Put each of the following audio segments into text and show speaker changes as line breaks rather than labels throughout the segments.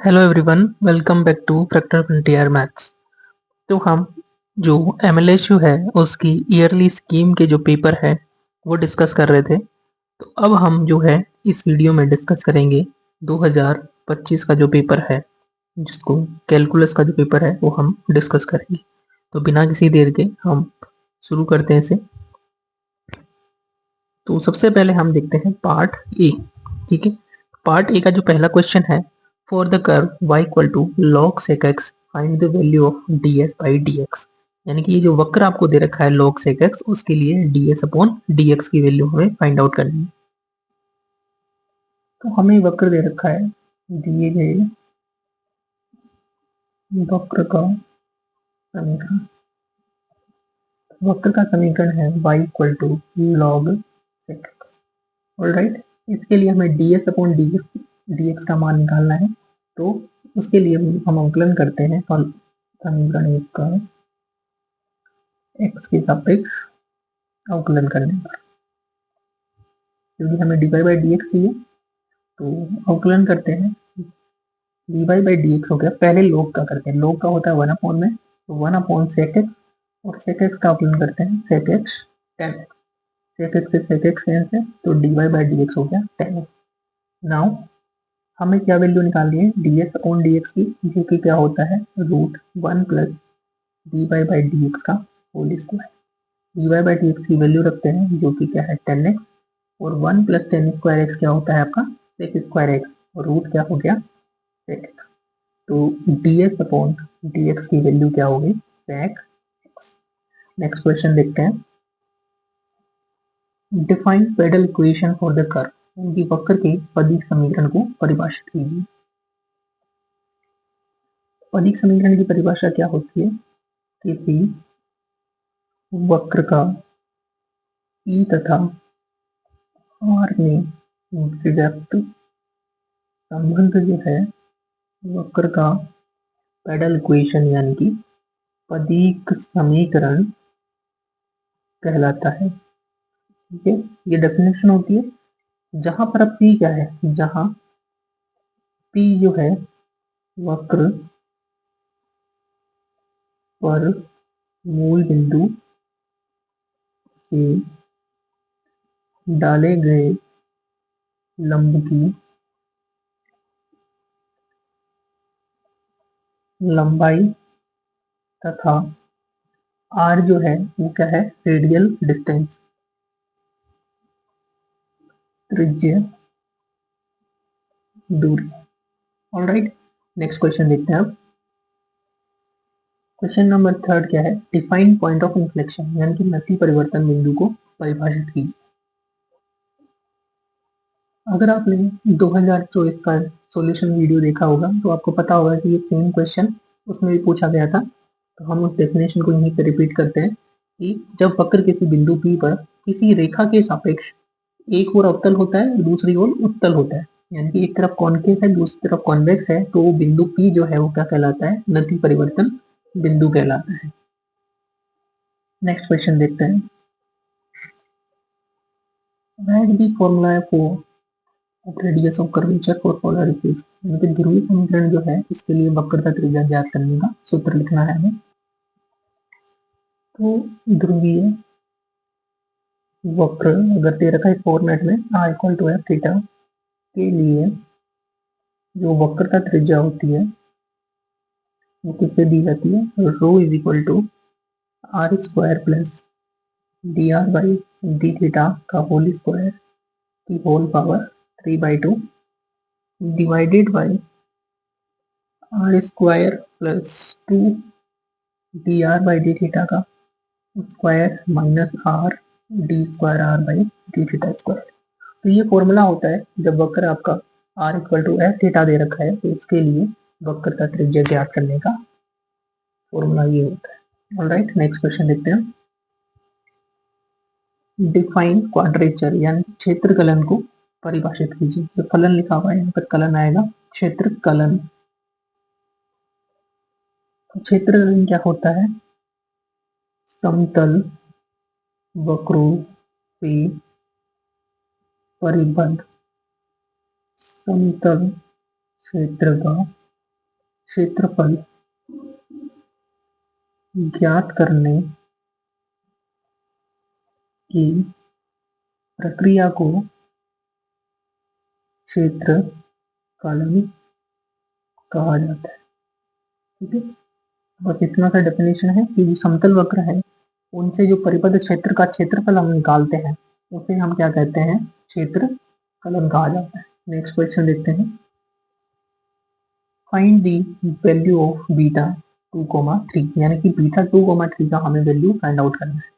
Hello everyone, welcome back to Fractal Frontier Maths. तो हम जो एमएलएसयू है उसकी ईयरली स्कीम के जो पेपर है वो डिस्कस कर रहे थे। तो अब हम जो है इस वीडियो में डिस्कस करेंगे 2025 का जो पेपर है, जिसको कैलकुलस का जो पेपर है वो हम डिस्कस करेंगे। तो बिना किसी देर के हम शुरू करते हैं इसे। तो सबसे पहले हम देखते हैं पार्ट ए। ठीक है, पार्ट ए का जो पहला क्वेश्चन है, for the curve y equal to log sec x find the value of ds by dx। यानी कि ये जो वक्र आपको दे रखा है log sec x, उसके लिए ds अपॉन dx की वैल्यू हमें फाइंड आउट करनी है। तो हमें वक्र दे रखा है, दिए गए वक्र का समीकरण, वक्र का समीकरण है y equal to log sec x। Alright, इसके लिए हमें ds अपॉन dx का मान निकालना है। तो उसके लिए हम अवकलन करते हैं समीकरण एक का x के सापेक्ष अवकलन करने पर, क्योंकि हमें dy बाई डी एक्स चाहिए। तो अवकलन करते हैं, dy बाई डी एक्स हो गया, पहले log का करते हैं, log का होता है 1 अपॉन में, तो 1 अपॉन सेक एक्स, और सेक एक्स का अवकलन करते हैं sec x tan x, sec x से सेक एक्स कैंसिल, तो dy बाई डी एक्स हो गया टेन एक्स। नाउ हमें क्या वैल्यू निकालनी है ds अपॉन dx की, जो कि क्या होता है root 1 plus dy by D X का whole square. dy by D X की वैल्यू रखते हैं जो कि क्या है 10x, और 1 प्लस टेन स्क्वायर एक्स क्या होता है आपका सेक स्क्वायर एक्स, और रूट क्या हो गया सेक एक्स। तो ds अपॉन dx की वैल्यू क्या होगी सेक एक्स। नेक्स्ट क्वेश्चन देखते हैं, define pedal equation for the curve. उनकी वक्र के पदीय समीकरण को परिभाषित कीजिए। पदीय समीकरण की परिभाषा क्या होती है, किसी वक्र का ई तथा आर में विभक्त संबंध जो है वक्र का पेडल इक्वेशन यानी कि पदीय समीकरण कहलाता है। ठीक है, ये डेफिनेशन होती है। जहां पर अब पी क्या है, जहां पी जो है वक्र पर मूल बिंदु से डाले गए लंब की लंबाई तथा आर जो है वो क्या है रेडियल डिस्टेंस, त्रिज्य दूरी। ऑलराइट, नेक्स्ट क्वेश्चन देखते हैं अब। क्वेश्चन नंबर थर्ड क्या है, डिफाइन पॉइंट ऑफ इन्फ्लेक्शन यानी कि नति परिवर्तन बिंदु को परिभाषित कीजिए। अगर आपने 2024 का सॉल्यूशन वीडियो देखा होगा तो आपको पता होगा कि ये सेम क्वेश्चन उसमें भी पूछा गया था। तो हम उस डेफिनेशन को यहीं पे रिपीट करते हैं कि जब वक्र किसी बिंदु P पर किसी रेखा के सापेक्ष एक ओर अवतल होता है और दूसरी ओर उत्तल होता है, यानी कि एक तरफ कॉन्केव है दूसरी तरफ कॉन्वेक्स है, तो वो बिंदु P जो है वो क्या कहलाता है नति परिवर्तन बिंदु कहलाता है। नेक्स्ट क्वेश्चन देखते हैं, right the formula for radius of curvature for polarities. यानी कि ध्रुवीय समीकरण जो है इसके लिए वक्रता त्रिज्या ज्ञात करने का सूत्र लिखना है हमें। तो ध्रुवीय वक्र अगर दे रखा है फॉर्मेट में r equal to F theta के लिए जो वक्रता त्रिज्या होती है वो किससे दी जाती है, rho is equal to R square plus D R by D theta का होल स्क्वायर की whole power 3/2 divided by R square plus 2 D R by D theta का square minus R D square R by D theta square. तो ये formula होता है जब वक्र आपका r equal to F theta दे रखा है, तो इसके लिए वक्र का त्रिज्या ज्ञात करने का फॉर्मूला ये होता है। ऑलराइट, नेक्स्ट क्वेश्चन देखते हैं, डिफाइन क्वाड्रेचर यानी क्षेत्रकलन को परिभाषित कीजिए। जो फलन लिखा हुआ है यहाँ पर कलन आएगा क्षेत्रकलन। तो क्षेत्रकलन क्या होता है, समतल वक्रों से परिबद्ध समतल क्षेत्र का क्षेत्रफल ज्ञात करने की प्रक्रिया को क्षेत्र फलन कहा जाता है। ठीक है, बस इतना सा डेफिनेशन है कि जो समतल वक्र है उनसे जो परिबद्ध क्षेत्र का क्षेत्रफल हम निकालते हैं उसे हम क्या कहते हैं, क्षेत्र फलन कहा जाता है। नेक्स्ट क्वेश्चन देखते हैं। Find the value of beta 2,3, यानी कि बीटा 2,3 का हमें वैल्यू फाइंड आउट करना है।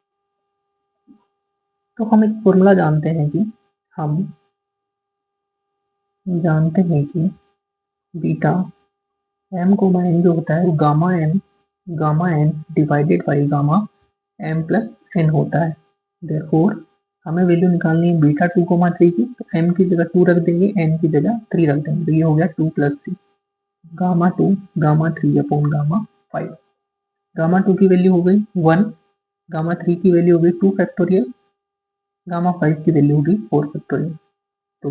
तो हम एक फॉर्मूला जानते हैं कि बीटा एम कोमा एन जो होता है वो gamma n divided by gamma m plus n होता है। देयरफॉर हमें वैल्यू निकालनी है बीटा 2,3 की, तो एम की जगह 2 रख देंगे, एन की जगह 3 रख देंगे, तो ये हो गया 2 + 3 gamma 2 gamma 3 upon gamma 5। Gamma 2 की वैल्यू हो गई 1, गामा 3 की वैल्यू हो गई 2 फैक्टोरियल, गामा 5 की वैल्यू होगी 4 फैक्टोरियल। तो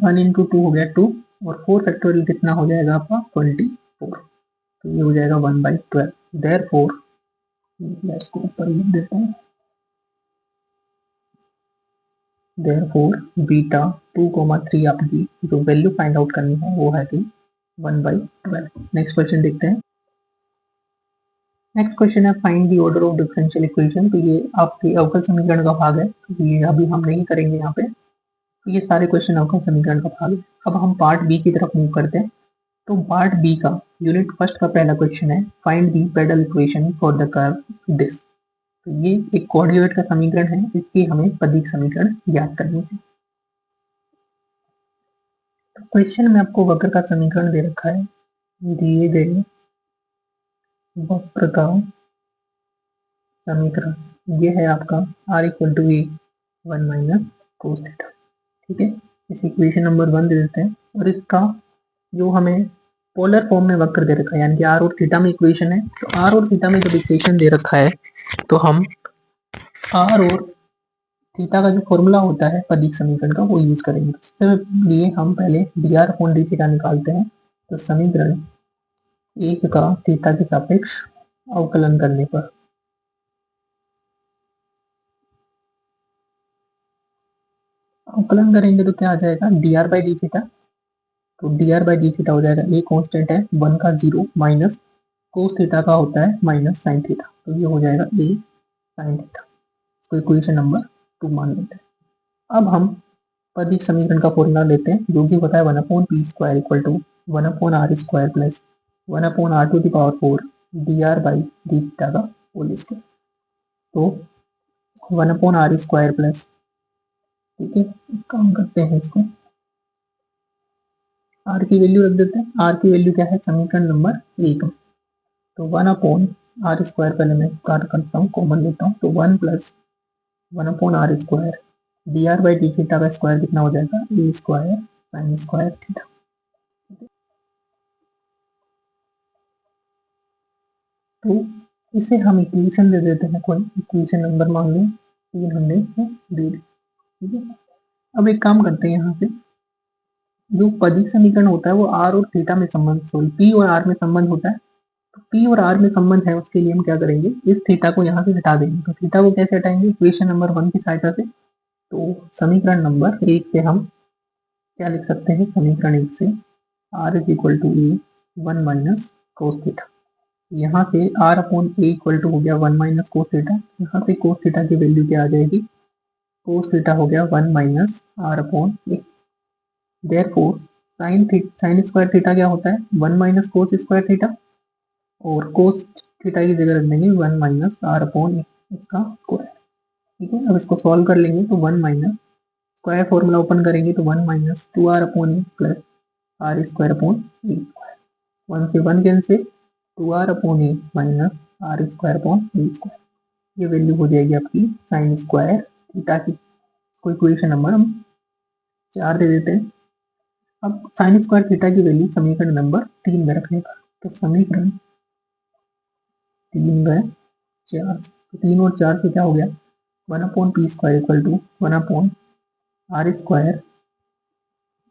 1 × 2 हो गया 2 और 4 फैक्टोरियल कितना हो जाएगा आपका 24। तो ये हो जाएगा 1/12। देयरफॉर इसको ऊपर लिख देते हैं। देयरफॉर बीटा 2,3 आपकी जो वैल्यू फाइंड आउट करनी है वो है कि 1/12। नेक्स्ट क्वेश्चन देखते हैं। नेक्स्ट क्वेश्चन है find the order of differential equation. तो ये आपके अवकल समीकरण का भाग है, तो ये अभी हम नहीं करेंगे यहाँ पे। तो ये सारे क्वेश्चन अवकल समीकरण का भाग है। अब हम पार्ट बी की तरफ मूव करते हैं। तो पार्ट बी का यूनिट फर्स्ट का पहला क्वेश्चन है find the pedal equation for the curve this. तो ये एक कोऑर्डिनेट का समीकरण है, इसकी हमें पदिक समीकरण ज्ञात करनी है। तो क्वेश्चन में आपको वक्र का समीकरण दे रखा है, दिए गए वक्र का समीकरण ये है आपका r = a 1 - cos θ। ठीक है, इस इक्वेशन नंबर 1 दे देते हैं और इसका जो हमें पोलर फॉर्म में वक्र दे रखा है, यानी कि r और थीटा में इक्वेशन है। तो r और थीटा में जब इक्वेशन दे रखा है तो हम r और थीटा का जो फॉर्मूला होता है पदिक समीकरण का वो यूज करेंगे। इसके लिए हम पहले dr/dθ निकालते हैं। तो समीकरण 1 का थीटा के सापेक्ष अवकलन करने पर अवकलन करेंगे तो क्या आ जाएगा dr/dθ। तो dr/dθ हो जाएगा, a कांस्टेंट है 1 का 0 माइनस कोस थीटा का होता है माइनस साइन थीटा, तो ये हो जाएगा a साइन थीटा। इसको इक्वेशन नंबर 2 मान लेते हैं। अब हम पदिक समीकरण का फॉर्मूला लेते हैं जो कि होता है 1/p² = 1/r² plus 1/r⁴ dr/dθ का होल स्क्वायर। तो 1/r² प्लस, ठीक है, काम करते हैं इसको, r की वैल्यू रख देते हैं। r की वैल्यू क्या है समीकरण नंबर 1 में, तो 1/r² पहले मैं काट करता हूँ, कॉमन लेता हूँ, तो 1 + 1/r² dr/dθ का स्क्वायर कितना हो जाएगा a² sin² थीटा। तो इसे हम इक्वेशन दे देते हैं, कोई इक्वेशन नंबर मान लें 3 हमने इसमें दे दी। ठीक है, अब एक काम करते हैं, यहाँ पे जो पदिक समीकरण होता है वो r और थीटा में संबंध, सॉरी p और r में संबंध होता है। तो p और r में संबंध है, उसके लिए हम क्या करेंगे, इस थीटा को यहाँ से हटा देंगे। तो थीटा को कैसे हटाएंगे, इक्वेशन नंबर 1 की सहायता से। तो समीकरण नंबर 1 से हम क्या लिख सकते हैं, समीकरण 1 से r = a 1 - cos θ। यहाँ से r/a = हो गया 1 - cos θ। यहाँ से cos θ की वैल्यू क्या आ जाएगी, cos θ हो गया 1 - r/a। देयरफॉर sin² थीटा क्या होता है 1 - cos² θ, और cos थीटा की जगह रख देंगे 1 - r/a इसका स्क्वायर। ठीक है, अब इसको सॉल्व कर लेंगे तो 1 - स्क्वायर फॉर्मूला ओपन करेंगे तो 1 - 2r/a प्लस r²/a²। 1 से 1 कैंसिल, 2r/a माइनस r²/a²। ये वैल्यू हो जाएगी आपकी sin² थीटा की। इसको इक्वेशन नंबर हम 4 दे देते हैं। अब sin² थीटा की वैल्यू समीकरण नंबर 3 में रखने का, तो समीकरण 3/4, 3 और 4 से क्या हो गया 1/p² = 1/r²,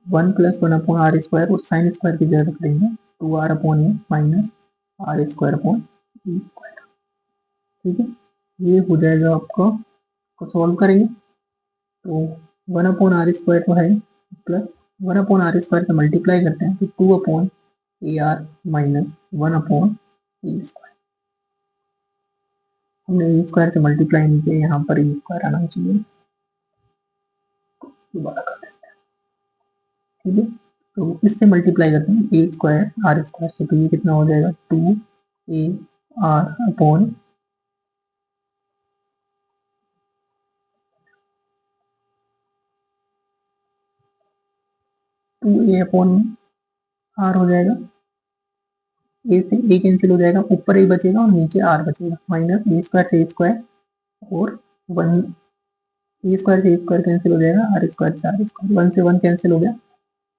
1 + 1/r² और sin² की जगह रख देंगे 2r upon a minus r square upon e square. ठीक है, ये हो जाएगा आपका, को सॉल्व करेंगे तो 1 अपॉन आर स्क्वायर तो है प्लस 1 अपॉन आर स्क्वायर से मल्टीप्लाई करते हैं तो 2 upon A R minus 1 upon e square. हमने ई स्क्वायर से मल्टीप्लाई नहीं किया, यहाँ पर ई स्क्वायर आना चाहिए, दोबारा कर देते हैं। ठीक है, तो इससे मल्टीप्लाई करते हैं ए स्क्वायर आर स्क्वायर से, तो ये कितना हो जाएगा 2 a r upon 2 a upon r हो जाएगा, ए से ए कैंसिल हो जाएगा, ऊपर ए बचेगा और नीचे आर बचेगा, माइनस ए स्क्वायर से ए स्क्वायर और 1 ए स्क्वायर से ए स्क्वायर कैंसिल हो जाएगा, आर स्क्वायर से आर स्क्वायर, 1 से 1 कैंसिल हो गया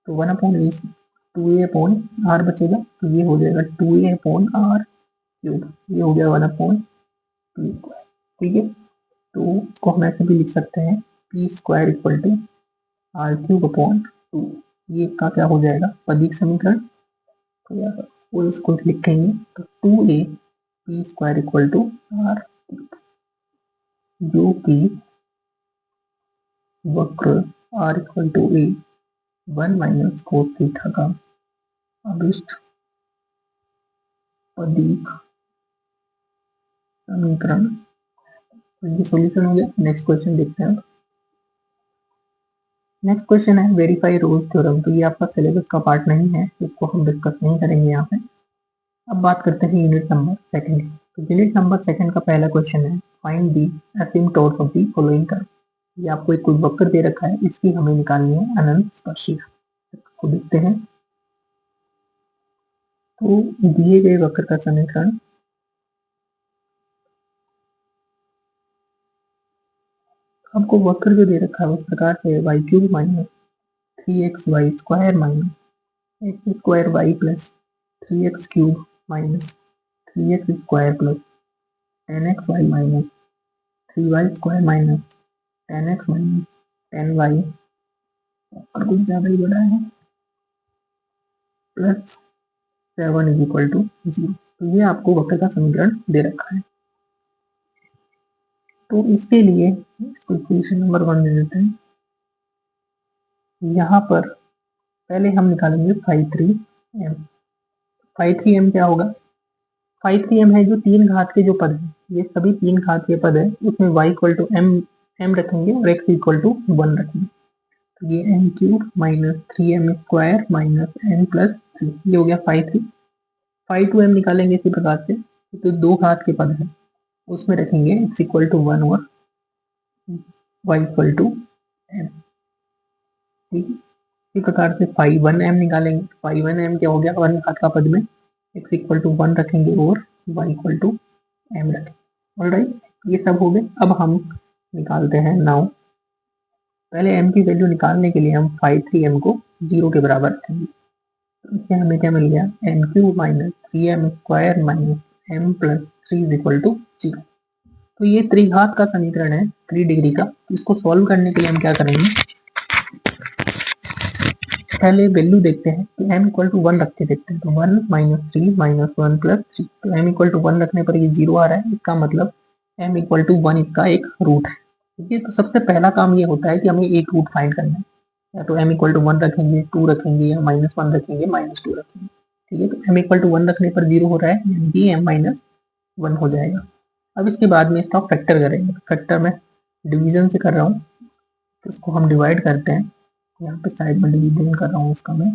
तो 1 upon a 2 a upon r बचेगा, तो ये हो जाएगा 2 ए अपॉन आर क्यूब, ये हो गया 1 अपॉन पी स्क्वायर। ठीक है, तो इसको हम ऐसे भी लिख सकते हैं p square equal to r cube upon 2, ये इसका क्या हो जाएगा पदीक समीकरण। तो यार वो इसको लिखेंगे तो 2a p square equal to r cube, जो कि वक्र r equal to a 1 minus cos theta का अभिष्ट पदीक समीकरण। ये सॉल्यूशन हो गया। नेक्स्ट क्वेश्चन देखते हैं। नेक्स्ट क्वेश्चन है वेरीफाई रोज थ्योरम। तो ये आपका सिलेबस का पार्ट नहीं है, इसको हम डिस्कस नहीं करेंगे यहाँ पे। अब बात करते हैं यूनिट नंबर सेकंड। तो यूनिट नंबर सेकंड का पहला क्वेश्चन है find the asymptote of the following curve. ये आपको एक कोई वक्र दे रखा है, इसकी हमें निकालनी है अनंत स्पर्शिका। तो देखते हैं, तो दिए गए वक्र का समीकरण आपको वक्र जो दे रखा है उस प्रकार से y cube minus 3xy square minus x square y plus 3x cube minus 3x square plus 10xy minus 3y square minus 10x minus 10y और कुछ ज़्यादा ही बड़ा है प्लस 7 इज इक्वल टू 0। तो ये आपको वक्र का समीकरण दे रखा है। तो इसके लिए इसको इक्वेशन नंबर 1 दे देते हैं। यहाँ पर पहले हम निकालेंगे 5,3m। 5,3m क्या होगा, 5,3m है जो 3 घात के जो पद हैं, ये सभी 3 घात के पद है, उसमें y इक्वल टू m रखेंगे और x इक्वल टू 1 रखेंगे। तो ये m cube minus 3m square minus n plus 3, ये हो गया 5,3। 5,2m निकालेंगे इसी प्रकार से, तो 2 घात के पद हैं, उसमें रखेंगे x इक्वल टू 1 और y इक्वल टू m। ठीक है, इसी प्रकार से 5,1m निकालेंगे। 5,1m क्या हो गया, 1 घात का पद में x इक्वल टू 1 रखेंगे और y इक्वल टू m रखेंगे। ऑलराइट, ये सब हो गए। अब हम निकालते हैं नाउ, पहले m की वैल्यू निकालने के लिए हम 5,3m को 0 के बराबर रखेंगे। तो इससे हमें क्या मिल गया, m cube minus 3m square minus m plus 3 is equal to 0। तो ये त्रिघात का समीकरण है 3 डिग्री का। तो इसको सॉल्व करने के लिए हम क्या करेंगे, पहले वैल्यू देखते हैं कि m इक्वल टू 1 रख के देखते हैं। तो 1 माइनस 3 माइनस 1 प्लस 3, तो m इक्वल टू 1 रखने पर ये 0 आ रहा है, इसका मतलब m इक्वल टू 1 इसका एक रूट है। ठीक है, तो सबसे पहला काम ये होता है कि हमें एक रूट फाइंड करना है। या तो m इक्वल टू 1 रखेंगे, 2 रखेंगे, या -1 रखेंगे, -2 रखेंगे। ठीक है, तो m इक्वल टू 1 रखने पर 0 हो रहा है, यानी कि m माइनस 1 हो जाएगा। अब इसके बाद में इसका फैक्टर करेंगे। फैक्टर में डिवीजन से कर रहा हूँ, तो इसको हम डिवाइड करते हैं। यहाँ पे साइड में डिवीजन कर रहा हूँ इसका मैं,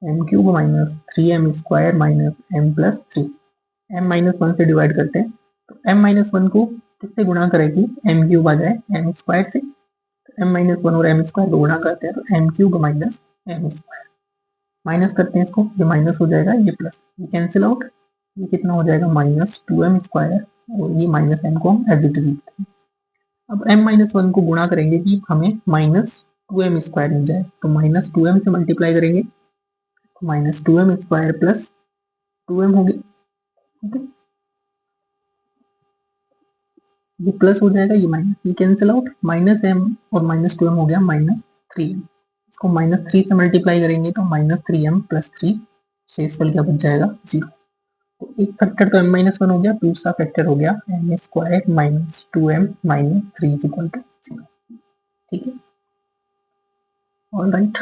m cube minus 3m square minus m plus 3, m minus 1 से डिवाइड करते हैं। तो m माइनस 1 को किससे गुणा करें कि m क्यूब आ जाए m स्क्वायर से। m माइनस 1 और m स्क्वायर को गुणा करते हैं तो m cube minus m square, minus करते हैं इसको, ये माइनस हो जाएगा, ये प्लस, ये कैंसिल आउट, ये कितना हो जाएगा माइनस 2m स्क्वायर, और ये माइनस m को हम एज इट इज लिखते हैं। अब m माइनस 1 को गुणा करेंगे कि हमें माइनस 2m स्क्वायर मिल जाए, तो माइनस 2m से मल्टीप्लाई करेंगे, minus 2m square plus 2m हो गया। ठीक है, ये प्लस हो जाएगा, ये माइनस, ये कैंसिल आउट, माइनस m और माइनस 2m हो गया माइनस 3m। इसको माइनस 3 से मल्टीप्लाई करेंगे तो माइनस 3m प्लस 3 शेषफल क्या बच जाएगा 0। तो एक फैक्टर तो m-1 हो गया, दूसरा फैक्टर हो गया m² minus 2m minus 3 is equal to 0। ठीक है, ऑल राइट।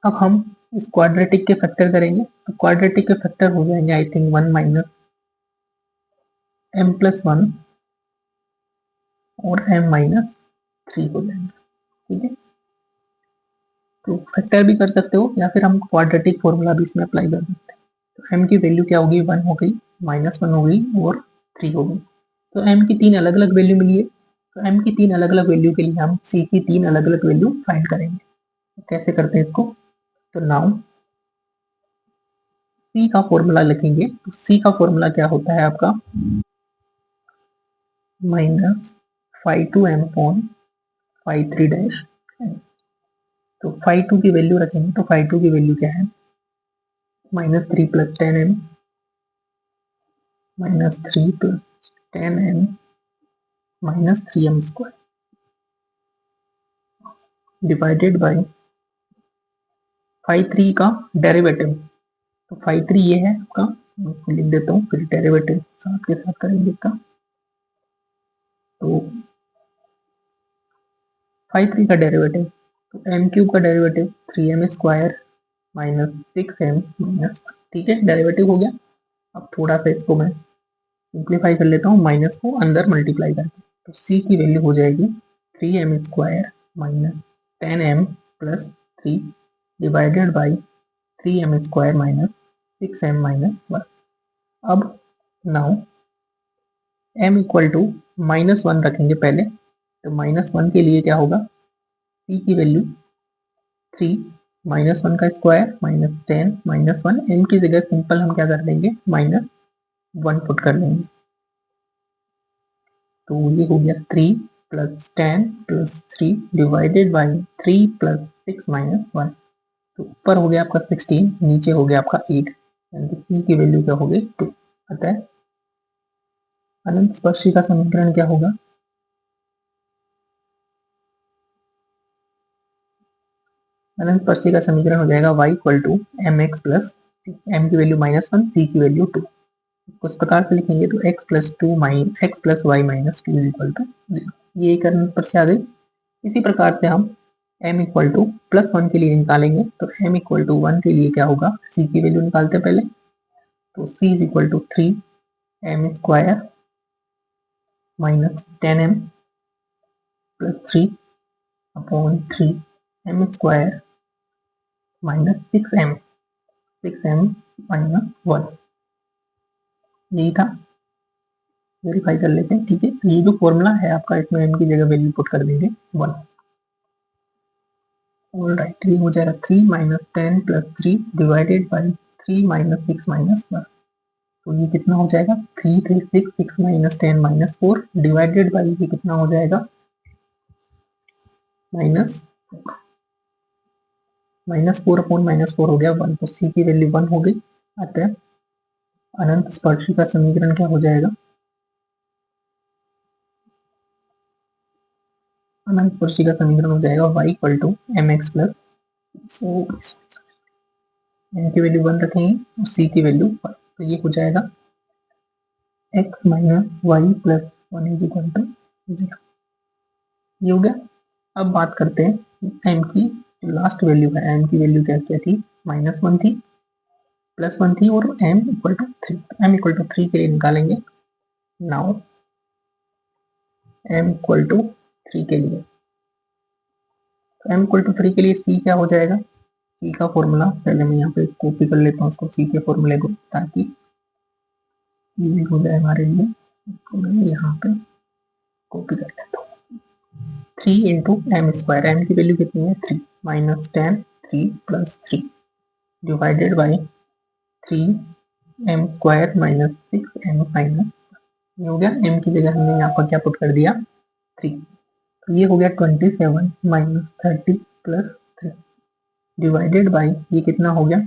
अब हम इस क्वाड्रेटिक के फैक्टर करेंगे, तो क्वाड्रेटिक के फैक्टर हो जाएंगे आई थिंक 1 माइनस m+1 और m माइनस 3 हो जाएंगे। ठीक है, तो फैक्टर भी कर सकते हो या फिर हम क्वाड्रेटिक फॉर्मूला भी इसमें अप्लाई कर सकते हैं। तो m की वैल्यू क्या होगी, 1 हो गई, -1 हो गई और 3 हो गई। तो m की 3 अलग अलग वैल्यू मिली है, तो m की 3 अलग अलग वैल्यू के लिए हम c की 3 अलग अलग वैल्यू फाइंड करेंगे। कैसे करते हैं इसको, तो नाउ c का फॉर्मूला लिखेंगे। तो c का फॉर्मूला क्या होता है आपका, -phi2m/phi3 तो phi2 की वैल्यू रखेंगे, तो phi2 की वैल्यू क्या है, -3 + 10m -3 + 10m -3m² divided by phi3 का डेरिवेटिव। तो phi3 ये है आपका, मैं इसको लिख देता हूँ, फिर डेरिवेटिव साथ के साथ करेंगे इसका। तो phi3 का डेरिवेटिव, तो m³ का derivative 3m² minus 6m minus 1। ठीक है, डेरिवेटिव हो गया। अब थोड़ा सा इसको मैं सिंप्लीफाई कर लेता हूँ, माइनस को अंदर मल्टीप्लाई करके। तो c की वैल्यू हो जाएगी 3m² minus 10m plus 3 divided by 3m² minus 6m minus 1। अब नाउ m इक्वल टू -1 रखेंगे पहले, तो -1 के लिए क्या होगा, c की वैल्यू 3 -1 का स्क्वायर माइनस 10 -1, m की जगह सिंपल हम क्या कर देंगे, -1 पुट कर लेंगे। तो ये हो गया 3 + 10 + 3 डिवाइडेड बाई 3 + 6 माइनस 1। तो ऊपर हो गया आपका 16, नीचे हो गया आपका 8, यानी कि c की वैल्यू क्या हो गई 2। अतः अनंत स्पर्शी का समीकरण क्या होगा, अनंत स्पर्शी का समीकरण हो जाएगा y equal to mx plus m की वैल्यू -1, c की वैल्यू 2। इसको इस प्रकार से लिखेंगे, तो x + y minus 2 is equal to 0। ये एक अनंत स्पर्शी आ गई। इसी प्रकार से हम m इक्वल टू +1 के लिए निकालेंगे, तो m इक्वल टू 1 के लिए क्या होगा, c की वैल्यू निकालते हैं पहले। तो c is equal to 3m² minus 10m plus 3 upon 3m² minus 6m minus 1। यही था, वेरीफाई कर लेते हैं। ठीक है, तो ये जो फॉर्मूला है आपका, इसमें m की जगह वैल्यू पुट कर देंगे 1। ऑल राइट, ये हो जाएगा 3 - 10 + 3 डिवाइडेड बाई 3 - 6 माइनस 1। तो ये कितना हो जाएगा, 3 3 6 6 - 10 -4 डिवाइडेड बाई ये कितना हो जाएगा, -4 अपॉन -4 हो गया 1। तो c की वैल्यू 1 हो गई। अतः अनंत स्पर्शी का समीकरण क्या हो जाएगा, अनंत स्पर्शी का समीकरण हो जाएगा y equal to mx plus, m की वैल्यू 1 रखेंगे और c की वैल्यू 1। तो ये हो जाएगा x minus y plus 1 is equal to 0। ये हो गया। अब बात करते हैं m की, जो लास्ट वैल्यू है, m की वैल्यू क्या क्या थी, -1 थी, +1 थी और m equal to 3। m equal to 3 के लिए निकालेंगे। नाउ m इक्वल टू 3 के लिए, तो m इक्वल टू 3 के लिए c क्या हो जाएगा, c का फॉर्मूला पहले मैं यहाँ पे कॉपी कर लेता हूँ उसको, c के फॉर्मूले को, ताकि इजी हो जाए हमारे लिए। इसको मैं यहाँ पे कॉपी कर लेता हूँ। 3 इंटू m², m की वैल्यू कितनी है 3, -10 3 + 3 divided by 3m² minus 6m minus, ये हो गया। m की जगह हमने यहाँ पर क्या पुट कर दिया 3। तो ये हो गया 27 - 30 + 3 डिवाइडेड बाई ये कितना हो गया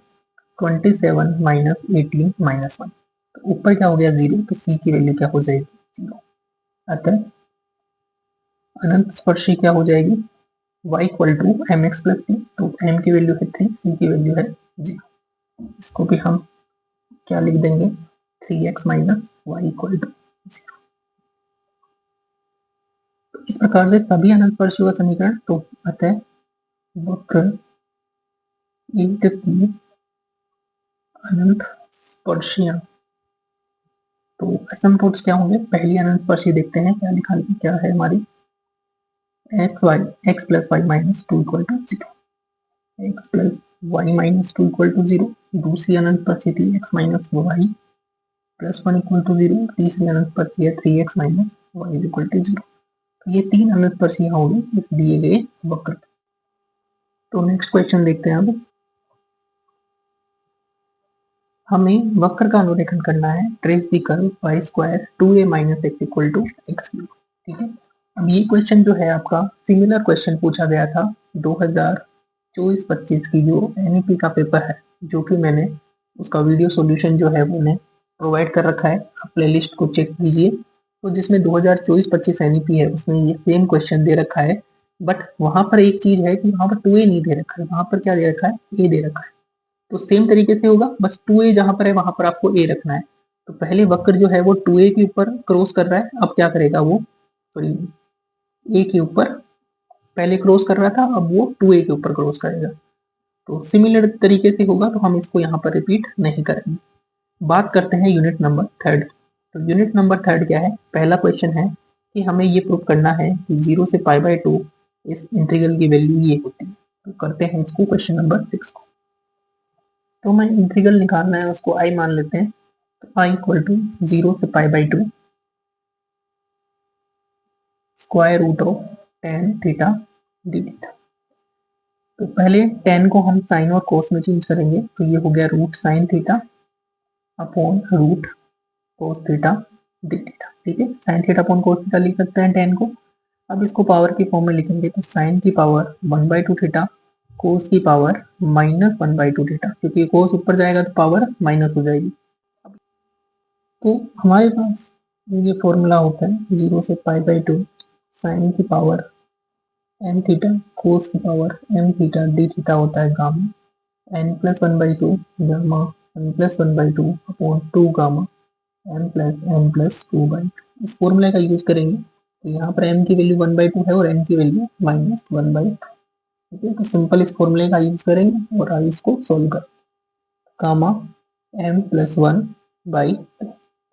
27 - 18 - 1। तो ऊपर क्या हो गया 0, तो c की वैल्यू क्या हो जाएगी 0। अतः अनंत स्पर्शी क्या हो जाएगी, y equal to mx plus c। तो m की वैल्यू है 3, c की वैल्यू है 0। इसको भी हम क्या लिख देंगे, 3x minus Y equal to 0। इस प्रकार से सभी अनंत स्पर्शियों का समीकरण तो अतः वक्र एक की अनंत स्पर्शियां, तो एसिम्पटोट्स क्या होंगे, पहली अनंत स्पर्शी देखते हैं क्या लिखा, क्या है हमारी, x plus y minus two equal to 0, x plus y minus two equal to 0। दूसरी अनंत स्पर्शी थी x minus y plus 1 equal to 0। तीसरी अनंत स्पर्शी है 3x minus Y equal to 0। ये तीन अनंत स्पर्शियां होंगी इस दिए गए वक्र की। तो नेक्स्ट क्वेश्चन देखते हैं। अब हमें वक्र का अनुरेखण करना है, trace the curve y square 2a minus x equal to x cube. ठीक है, अब ये क्वेश्चन जो है आपका सिमिलर क्वेश्चन पूछा गया था 2024-25 की जो एनईपी का पेपर है, जो कि मैंने उसका वीडियो सॉल्यूशन जो है मैंने प्रोवाइड कर रखा है, आप प्लेलिस्ट को चेक कीजिए। तो जिसमें 2024-25 एनईपी है उसमें ये सेम क्वेश्चन दे रखा है, बट वहां पर एक चीज है कि वहां पर 2a नहीं दे रखा है, वहां पर क्या दे रखा है, a दे रखा है। तो सेम तरीके से होगा, बस 2a जहां पर है वहां पर आपको a रखना है। तो पहले वक्र जो है वो 2a के ऊपर क्रॉस कर रहा है, अब क्या करेगा वो, सॉरी, a के ऊपर पहले क्रॉस कर रहा था, अब वो 2a के ऊपर क्रॉस करेगा। तो सिमिलर तरीके से होगा, तो हम इसको यहाँ पर रिपीट नहीं करेंगे। बात करते हैं यूनिट नंबर थर्ड। तो यूनिट नंबर थर्ड क्या है, पहला क्वेश्चन है कि हमें ये प्रूव करना है कि 0 से π/2 इस इंटीग्रल की वैल्यू ये होती है। तो करते हैं इसको क्वेश्चन नंबर 6 को। तो हमें इंटीग्रल निकालना है, उसको आई मान लेते हैं। तो आई इक्वल टू 0 से π/2 square root of tan theta D theta. तो पहले tan को हम साइन और कोस में चेंज करेंगे, तो ये हो गया root sine theta upon root cos theta D theta. ठीक है, sine theta upon cos theta लिख सकते हैं tan को। अब इसको पावर की फॉर्म में लिखेंगे, तो साइन की पावर 1/2 थीटा, कोस की पावर -1/2 थीटा, क्योंकि कोस ऊपर जाएगा तो पावर माइनस हो जाएगी। तो हमारे पास ये फॉर्मूला होता है 0 से π/2 साइन की पावर n थीटा कोस की power m theta D theta होता है gamma n+1/2 gamma n+1/2 upon 2 gamma m+n+2/2। इस फॉर्मूले का यूज करेंगे, तो यहाँ पर m की वैल्यू 1/2 है और n की वैल्यू -1/2। ठीक है, तो सिंपल इस फॉर्मूले का यूज करेंगे और आगे इसको सोल्व कर गामा m+1/2।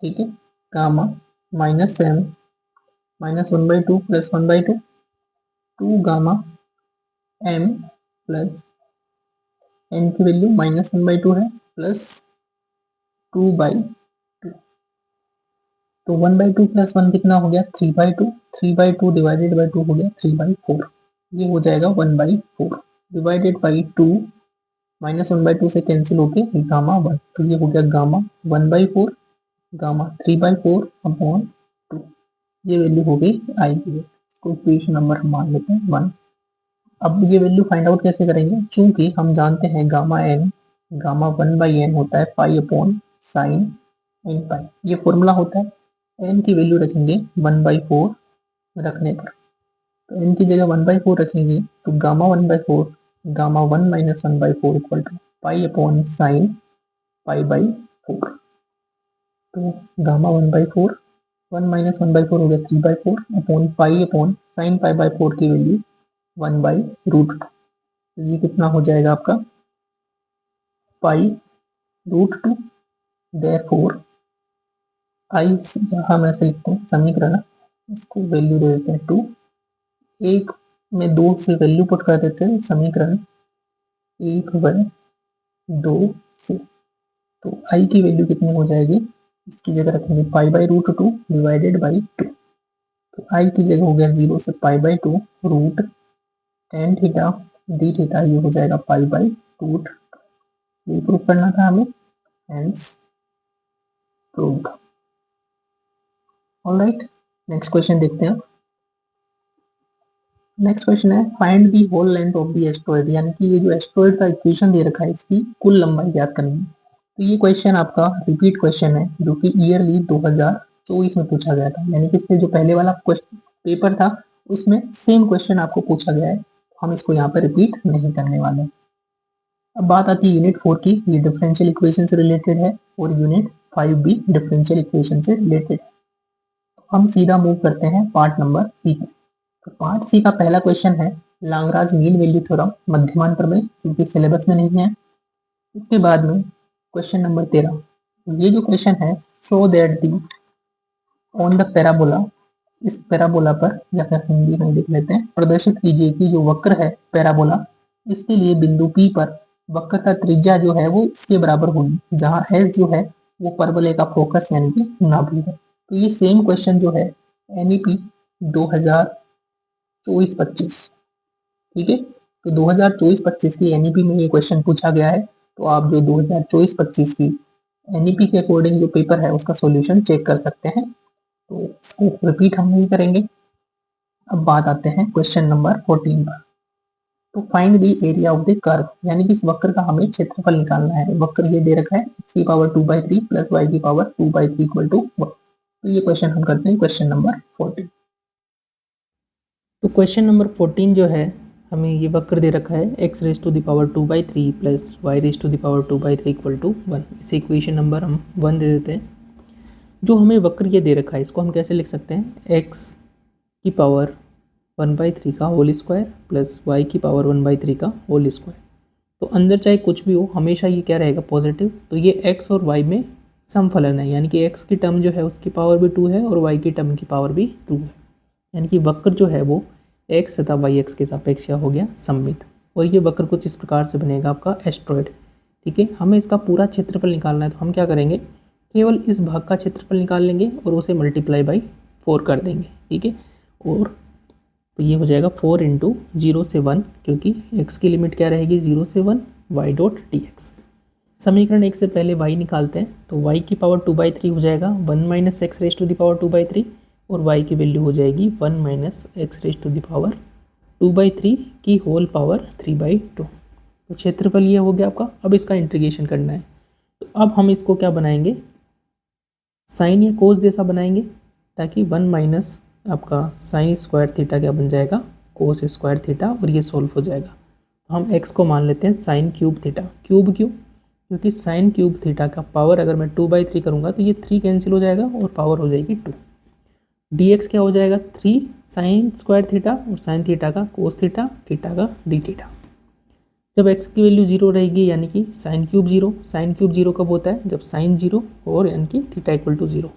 ठीक है, gamma -m -1/2 plus 1/2 2 gamma m plus n की वैल्यू -1/2 है प्लस 2/2। तो 1/2 प्लस 1 कितना हो गया, 3/2। 3/2 डिवाइडेड बाई 2 हो गया 3/4। ये हो जाएगा 1/4 डिवाइडेड बाई 2 -1/2 से कैंसिल होके गामा 1। तो ये हो गया गामा 1/4 गामा 3/4 अपॉन 2। ये वैल्यू हो गई आई की। इसको इक्वेशन नंबर हम मान लेते हैं 1। अब ये वैल्यू फाइंड आउट कैसे करेंगे, क्योंकि हम जानते हैं गामा 1/n होता है पाई अपॉन साइन n पाई। ये फॉर्मूला होता है। n की वैल्यू रखेंगे 1/4 रखने पर, तो n की जगह 1/4 रखेंगे तो gamma 1/4 gamma 1 - 1/4 equal to pi upon sine π/4। तो गामा 1/4 1 - 1/4 हो गया 3/4 अपॉन पाई अपॉन साइन π/4 की वैल्यू 1/√2। तो ये कितना हो जाएगा आपका π√2। देयरफॉर आई हम ऐसे लिखते हैं समीकरण, इसको वैल्यू दे देते हैं 2। एक में 2 से वैल्यू पुट कर देते हैं, समीकरण 1/2 से। तो आई की वैल्यू कितनी हो जाएगी, इसकी जगह रखेंगे π/√2 डिवाइडेड बाई 2। तो आई की जगह हो गया 0 से π/2 root tan theta D theta, ये हो जाएगा π/2। ये प्रूव करना था हमें, hence proved. Alright, next question देखते हैं। नेक्स्ट क्वेश्चन है find the whole length of the astroid, यानी कि ये जो एस्ट्रॉइड का इक्वेशन दे रखा है इसकी कुल लंबाई ज्ञात करनी है। तो ये क्वेश्चन आपका रिपीट क्वेश्चन है, जो कि ईयरली 2024 में पूछा गया था, यानी कि इससे जो पहले वाला पेपर था उसमें सेम क्वेश्चन आपको पूछा गया है। हम इसको यहाँ पर रिपीट नहीं करने वाले। अब बात आती है यूनिट 4 की। ये डिफरेंशियल इक्वेशन से रिलेटेड है और यूनिट 5 भी डिफरेंशियल इक्वेशन से रिलेटेड है। तो हम सीधा मूव करते हैं पार्ट नंबर सी पे। तो पार्ट सी का पहला क्वेश्चन है लाग्रांज मीन वैल्यू थ्योरम मध्यमान प्रमेय, क्योंकि सिलेबस में नहीं है। इसके बाद में क्वेश्चन नंबर 13। ये जो क्वेश्चन है, show that the on the parabola, इस पैराबोला पर, या फिर हिंदी में लिख लेते हैं, प्रदर्शित कीजिए कि जो वक्र है पैराबोला, इसके लिए बिंदु P पर वक्र का त्रिज्या जो है वो इसके बराबर होगी, जहां S जो है वो परवलय का फोकस यानी कि नाभिक है। तो ये सेम क्वेश्चन जो है NEP 2024-25, ठीक है। तो 2024-25 की NEP में ये क्वेश्चन पूछा गया है। तो आप जो 2024-25 की NEP के अकॉर्डिंग जो पेपर है उसका सॉल्यूशन चेक कर सकते हैं। तो इसको रिपीट हम नहीं करेंगे। अब बात आते हैं क्वेश्चन नंबर 14 पर। तो find the area of the curve, यानी कि इस वक्र का हमें क्षेत्रफल निकालना है। वक्र ये दे रखा है x की पावर 2/3 प्लस y की पावर 2/3 इक्वल टू 1। तो ये क्वेश्चन हम करते हैं क्वेश्चन नंबर 14।
तो क्वेश्चन नंबर 14 जो है, हमें ये वक्र दे रखा है x raise to the power 2/3 प्लस y raise to the power 2/3 equal to 1। इसे इक्वेशन नंबर हम 1 दे देते हैं। जो हमें वक्र ये दे रखा है इसको हम कैसे लिख सकते हैं, x की पावर 1/3 का होल स्क्वायर प्लस y की पावर 1/3 का होल स्क्वायर। तो अंदर चाहे कुछ भी हो हमेशा ये क्या रहेगा, पॉजिटिव। तो ये x और y में समफलन है, यानी कि x की टर्म जो है उसकी पावर भी 2 है और y की टर्म की पावर भी 2 है। यानी कि वक्र जो है वो x तथा y एक्स के सापेक्ष हो गया सममित। और ये वक्र कुछ इस प्रकार से बनेगा आपका एस्ट्रॉयड, ठीक है। हमें इसका पूरा क्षेत्रफल निकालना है, तो हम क्या करेंगे, केवल इस भाग का क्षेत्रफल निकाल लेंगे और उसे मल्टीप्लाई बाई 4 कर देंगे, ठीक है। और तो ये हो जाएगा 4 इंटू 0 से 1, क्योंकि x की लिमिट क्या रहेगी 0 से 1, y डॉट डी एक्स। समीकरण 1 से पहले y निकालते हैं, तो y की पावर 2/3 हो जाएगा 1 minus x raise to the power 2/3 और y की वैल्यू हो जाएगी 1 minus x raise to the power 2/3 की होल पावर 3/2। तो क्षेत्रफल ये हो गया आपका। अब इसका इंटीग्रेशन करना है, तो अब हम इसको क्या बनाएंगे, साइन या कोस जैसा बनाएंगे, ताकि 1 माइनस आपका साइन स्क्वायर थीटा क्या बन जाएगा, कोस स्क्वायर थीटा, और ये सोल्व हो जाएगा। तो हम x को मान लेते हैं साइन क्यूब थीटा। क्यूब क्यों, क्योंकि साइन क्यूब थीटा का पावर अगर मैं 2/3 करूँगा तो ये 3 कैंसिल हो जाएगा और पावर हो जाएगी 2। dx क्या हो जाएगा 3 साइन स्क्वायर थीटा, और साइन थीटा का कोस थीटा, थीटा का डी थीटा। जब x की वैल्यू 0 रहेगी यानी कि साइन क्यूब 0। साइन क्यूब 0 कब होता है, जब साइन 0 और यानी कि थीटा इक्वल टू 0।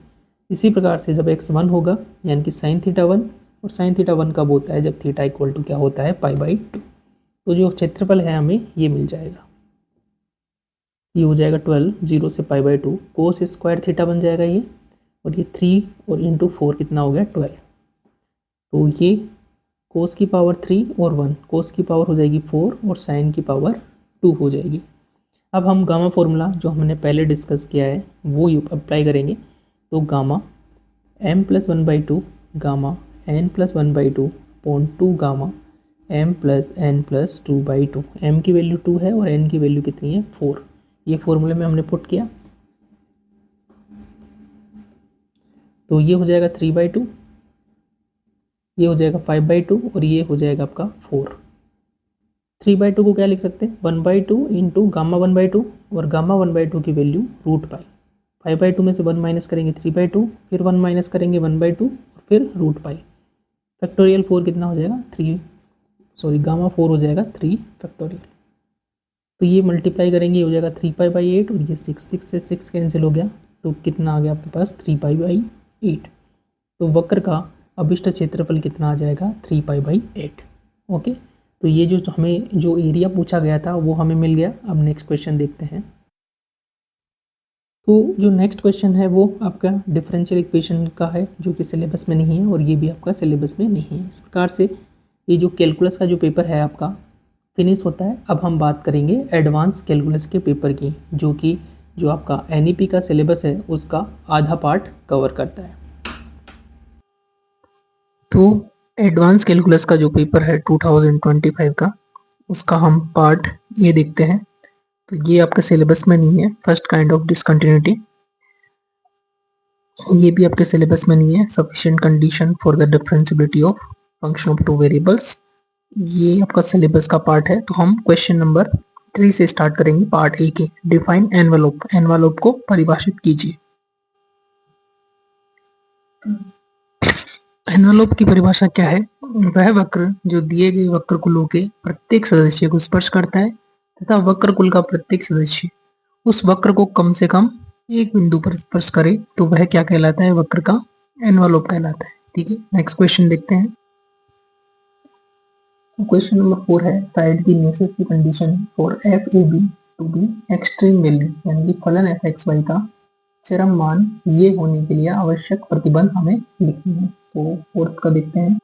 इसी प्रकार से जब x 1 होगा यानी कि साइन थीटा 1, और साइन थीटा 1 कब होता है, जब थीटा इक्वल टू क्या होता है, π/2। तो जो क्षेत्रफल है हमें ये मिल जाएगा, ये हो जाएगा 12, 0 से π/2, कोस स्क्वायर थीटा बन जाएगा ये, और ये 3 और इंटू 4 कितना हो गया 12। तो ये कोस की पावर 3 और 1, कोस की पावर हो जाएगी 4 और साइन की पावर 2 हो जाएगी। अब हम गामा फॉर्मूला जो हमने पहले डिस्कस किया है वो अप्लाई करेंगे। तो gamma m+1/2 gamma n+1/2 point 2 gamma m+n+2/2। m की वैल्यू 2 है और n की वैल्यू कितनी है 4। ये फॉर्मूले में हमने पुट किया, तो ये हो जाएगा 3/2, ये हो जाएगा 5/2 और ये हो जाएगा आपका 4। 3/2 को क्या लिख सकते हैं, 1/2 इंटू गामा 1/2, और गामा 1/2 की वैल्यू √π। 5/2 में से 1 माइनस करेंगे 3/2, फिर 1 माइनस करेंगे 1/2 और फिर √π। फैक्टोरियल 4 कितना हो जाएगा गामा 4 हो जाएगा 3 फैक्टोरियल। तो ये मल्टीप्लाई करेंगे, ये हो जाएगा 3π/8 और ये 6 से 6 कैंसिल हो गया, तो कितना आ गया आपके पास 3π/8। तो वक्र का अभिष्ट क्षेत्रफल कितना आ जाएगा 3π/8। ओके, तो ये जो हमें जो एरिया पूछा गया था वो हमें मिल गया। अब नेक्स्ट क्वेश्चन देखते हैं। तो जो नेक्स्ट क्वेश्चन है वो आपका डिफरेंशियल इक्वेशन का है, जो कि सिलेबस में नहीं है और ये भी आपका सिलेबस में नहीं है। इस प्रकार से ये जो कैलकुलस का जो पेपर है आपका फिनिश होता है। अब हम बात करेंगे एडवांस कैलकुलस के पेपर की, जो कि जो आपका NEP का सिलेबस है उसका आधा पार्ट कवर करता है।
तो एडवांस कैलकुलस का जो पेपर है 2025 का, उसका हम पार्ट ये देखते हैं। तो ये आपके सिलेबस में नहीं है, फर्स्ट काइंड ऑफ डिसकंटिन्यूटी। ये भी आपके सिलेबस में नहीं है, sufficient condition for the differentiability of function of two variables. ये आपका सिलेबस का पार्ट है। तो हम क्वेश्चन नंबर 3 से स्टार्ट करेंगे पार्ट ए के। डिफाइन एनवेलोप, एनवेलोप को परिभाषित कीजिए। एनवेलोप की परिभाषा क्या है? वह वक्र जो दिए गए वक्र कुलों के प्रत्येक सदस्य को स्पर्श करता है तथा वक्र कुल का प्रत्येक सदस्य उस वक्र को कम से कम एक बिंदु पर स्पर्श करे तो वह क्या कहलाता है? वक्र का एनवेलोप कहलाता है। ठीक है, नेक्स्ट क्वेश्चन देखते हैं। क्वेश्चन नंबर 4 है, find the necessary condition for f a b to be extreme value, यानी कि फलन एफ एक्स वाई का चरम मान ये होने के लिए आवश्यक प्रतिबंध हमें लिखनी है। तो फोर्थ का देखते हैं।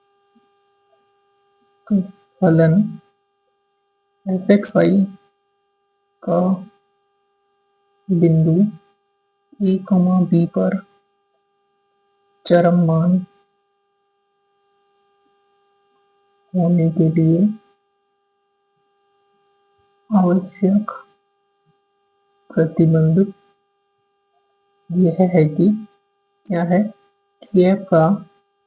तो फलन एफ एक्स वाई का बिंदु ए कमा बी पर चरम मान होने के लिए आवश्यक प्रतिबंध यह है कि क्या है कि f का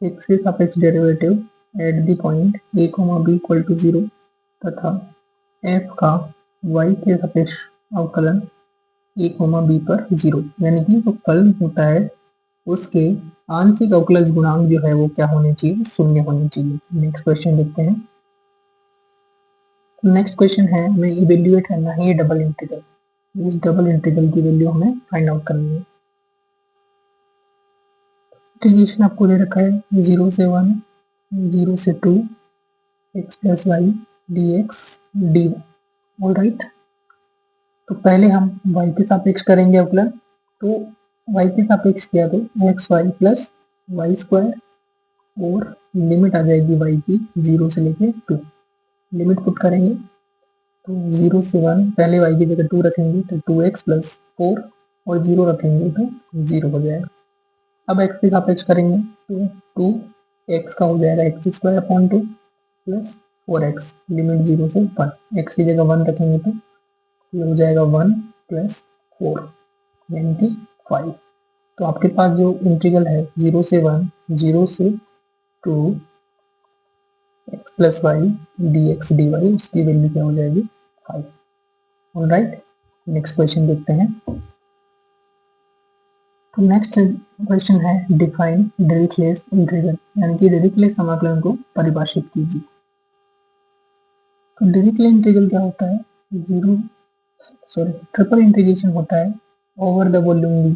x के सापेक्ष derivative at the point a कमा b इक्वल टू 0 तथा f का y के सापेक्ष अवकलन a कमा b पर 0, यानी कि जो फलन होता है उसके आंशिक अवकलज गुणांक जो है वो क्या होने चाहिए? शून्य होने चाहिए। नेक्स्ट क्वेश्चन देखते हैं। नेक्स्ट क्वेश्चन है, हमें इवेल्युएट करना है ये डबल इंटीग्रल। इस डबल इंटीग्रल की वैल्यू हमें फाइंड आउट करनी है। इंटीग्रेशन आपको दे रखा है 0 से 1, 0 से 2, x plus y d x D y. All right, तो पहले हम y के सापेक्ष करेंगे अवकलन। तो y के सापेक्ष किया तो x y plus Y square और लिमिट आ जाएगी y की 0 से लेके 2। लिमिट पुट करेंगे तो 0 से 1, पहले y की जगह 2 रखेंगे तो 2x प्लस 4 और 0 रखेंगे तो 0 हो जाएगा। अब x के सापेक्ष करेंगे तो 2x का हो जाएगा x square upon 2 plus 4x, limit 0 से 1, x की जगह 1 रखेंगे तो ये हो जाएगा 1 प्लस 4 यानी कि 5। तो आपके पास जो इंटीग्रल है 0 से 1, 0 से 2 x plus y d x D y, उसकी वैल्यू क्या हो जाएगी? 5। ऑल राइट, नेक्स्ट क्वेश्चन देखते हैं। तो नेक्स्ट क्वेश्चन है, डिफाइन डिरिचलेट इंटीग्रल, यानी कि डिरिचलेट समाकलन को परिभाषित कीजिए। तो डिरिचलेट इंटीग्रल क्या होता है? ट्रिपल इंटीग्रेशन होता है over the volume we,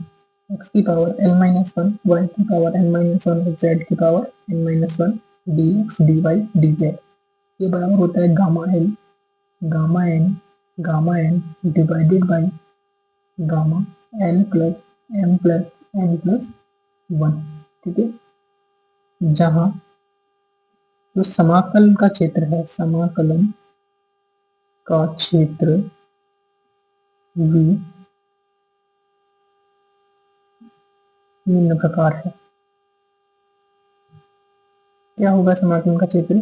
x की पावर n-1, y की पावर n-1 और z की power n-1 dx dy dz। ये बराबर होता है gamma n divided by gamma l plus m plus n plus 1। ठीक है, जहां जो समाकलन का क्षेत्र है, समाकलन का क्षेत्र v निम्न प्रकार है। क्या होगा समाकलन का क्षेत्र?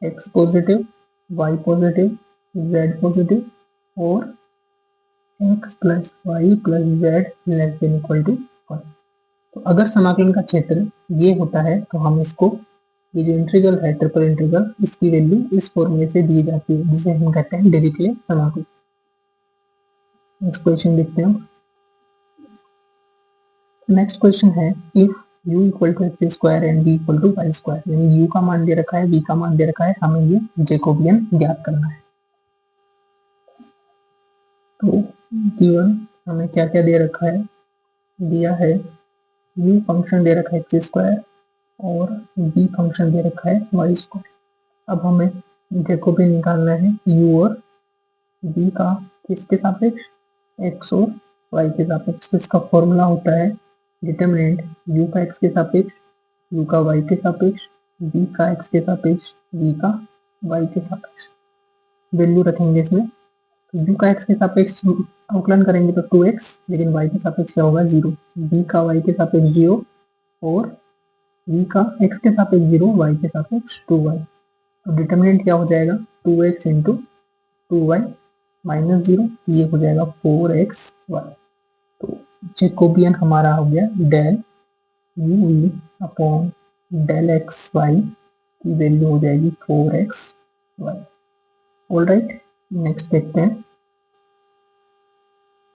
x positive, y positive, z positive और x plus Y plus z less than equal to 1। तो अगर समाकलन का क्षेत्र ये होता है तो हम इसको, ये जो इंटीग्रल है ट्रिपल इंटीग्रल, इसकी वैल्यू इस फॉर्मूले से दी जाती है जिसे हम कहते हैं डिरिचलेट समाकलन। नेक्स्ट क्वेश्चन देखते हैं। नेक्स्ट क्वेश्चन है, if u equal to x square and v equal to y square, यानी u का मान दे रखा है, v का मान दे रखा है, हमें ये जैकोबियन ज्ञात करना है। तो गिवन हमें क्या क्या दे रखा है? दिया है u फंक्शन दे रखा है एक्स स्क्वायर और v फंक्शन दे रखा है वाई स्क्वायर। अब हमें जैकोबियन निकालना है u और v का, किसके सापेक्ष? x और y के सापेक्ष। तो इसका फॉर्मूला होता है डिटरमिनेंट u का x के सापेक्ष, u का y के सापेक्ष, v का x के सापेक्ष, v का y के सापेक्ष। वैल्यू रखेंगे इसमें, तो u का x के सापेक्ष अवकलन करेंगे तो 2x, लेकिन y के सापेक्ष क्या होगा? 0। v का y के सापेक्ष 0 और v का x के सापेक्ष 0, y के सापेक्ष 2y। तो डिटरमिनेंट क्या हो जाएगा? 2x इंटू 2y माइनस 0, ये हो जाएगा 4xy। तो जैकोबियन हमारा हो गया del u v upon del x y की वैल्यू हो जाएगी 4xy। ऑल राइट, नेक्स्ट देखते हैं।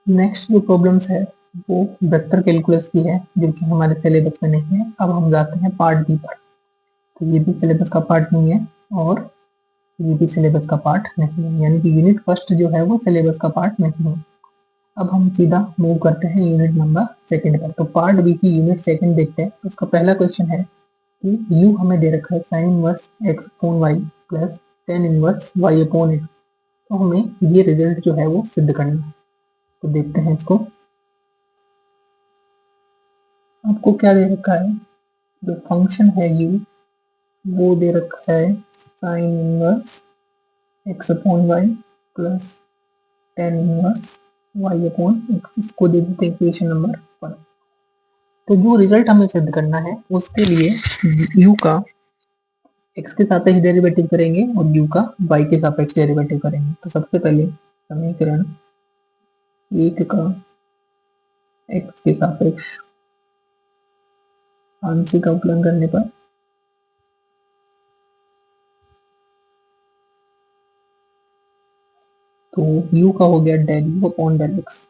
नेक्स्ट जो प्रॉब्लम्स है वो वेक्टर कैलकुलस की है, जो कि हमारे सिलेबस में नहीं है। अब हम जाते हैं पार्ट बी पर। तो ये भी सिलेबस का पार्ट नहीं है और ये भी सिलेबस का पार्ट नहीं है, यानी कि यूनिट फर्स्ट जो है वो सिलेबस का पार्ट नहीं है। अब हम सीधा मूव करते हैं यूनिट नंबर सेकंड पर। तो पार्ट बी की यूनिट सेकंड देखते हैं। तो उसका पहला क्वेश्चन है कि यू हमें दे रखा है sine inverse x upon y plus tan inverse Y upon x. तो हमें ये रिजल्ट जो है वो सिद्ध करना है। तो देखते हैं इसको। आपको क्या दे रखा है, जो फंक्शन है यू वो दे रखा है sine inverse x upon y plus tan inverse Y upon x. इसको दे देते हैं इक्वेशन नंबर 1। तो जो रिजल्ट हमें सिद्ध करना है उसके लिए u का x के सापेक्ष डेरिवेटिव करेंगे और u का y के सापेक्ष डेरिवेटिव करेंगे। तो सबसे पहले समीकरण एक का x के सापेक्ष आंशिक अवकलन करने पर तो u का हो गया del u upon del x।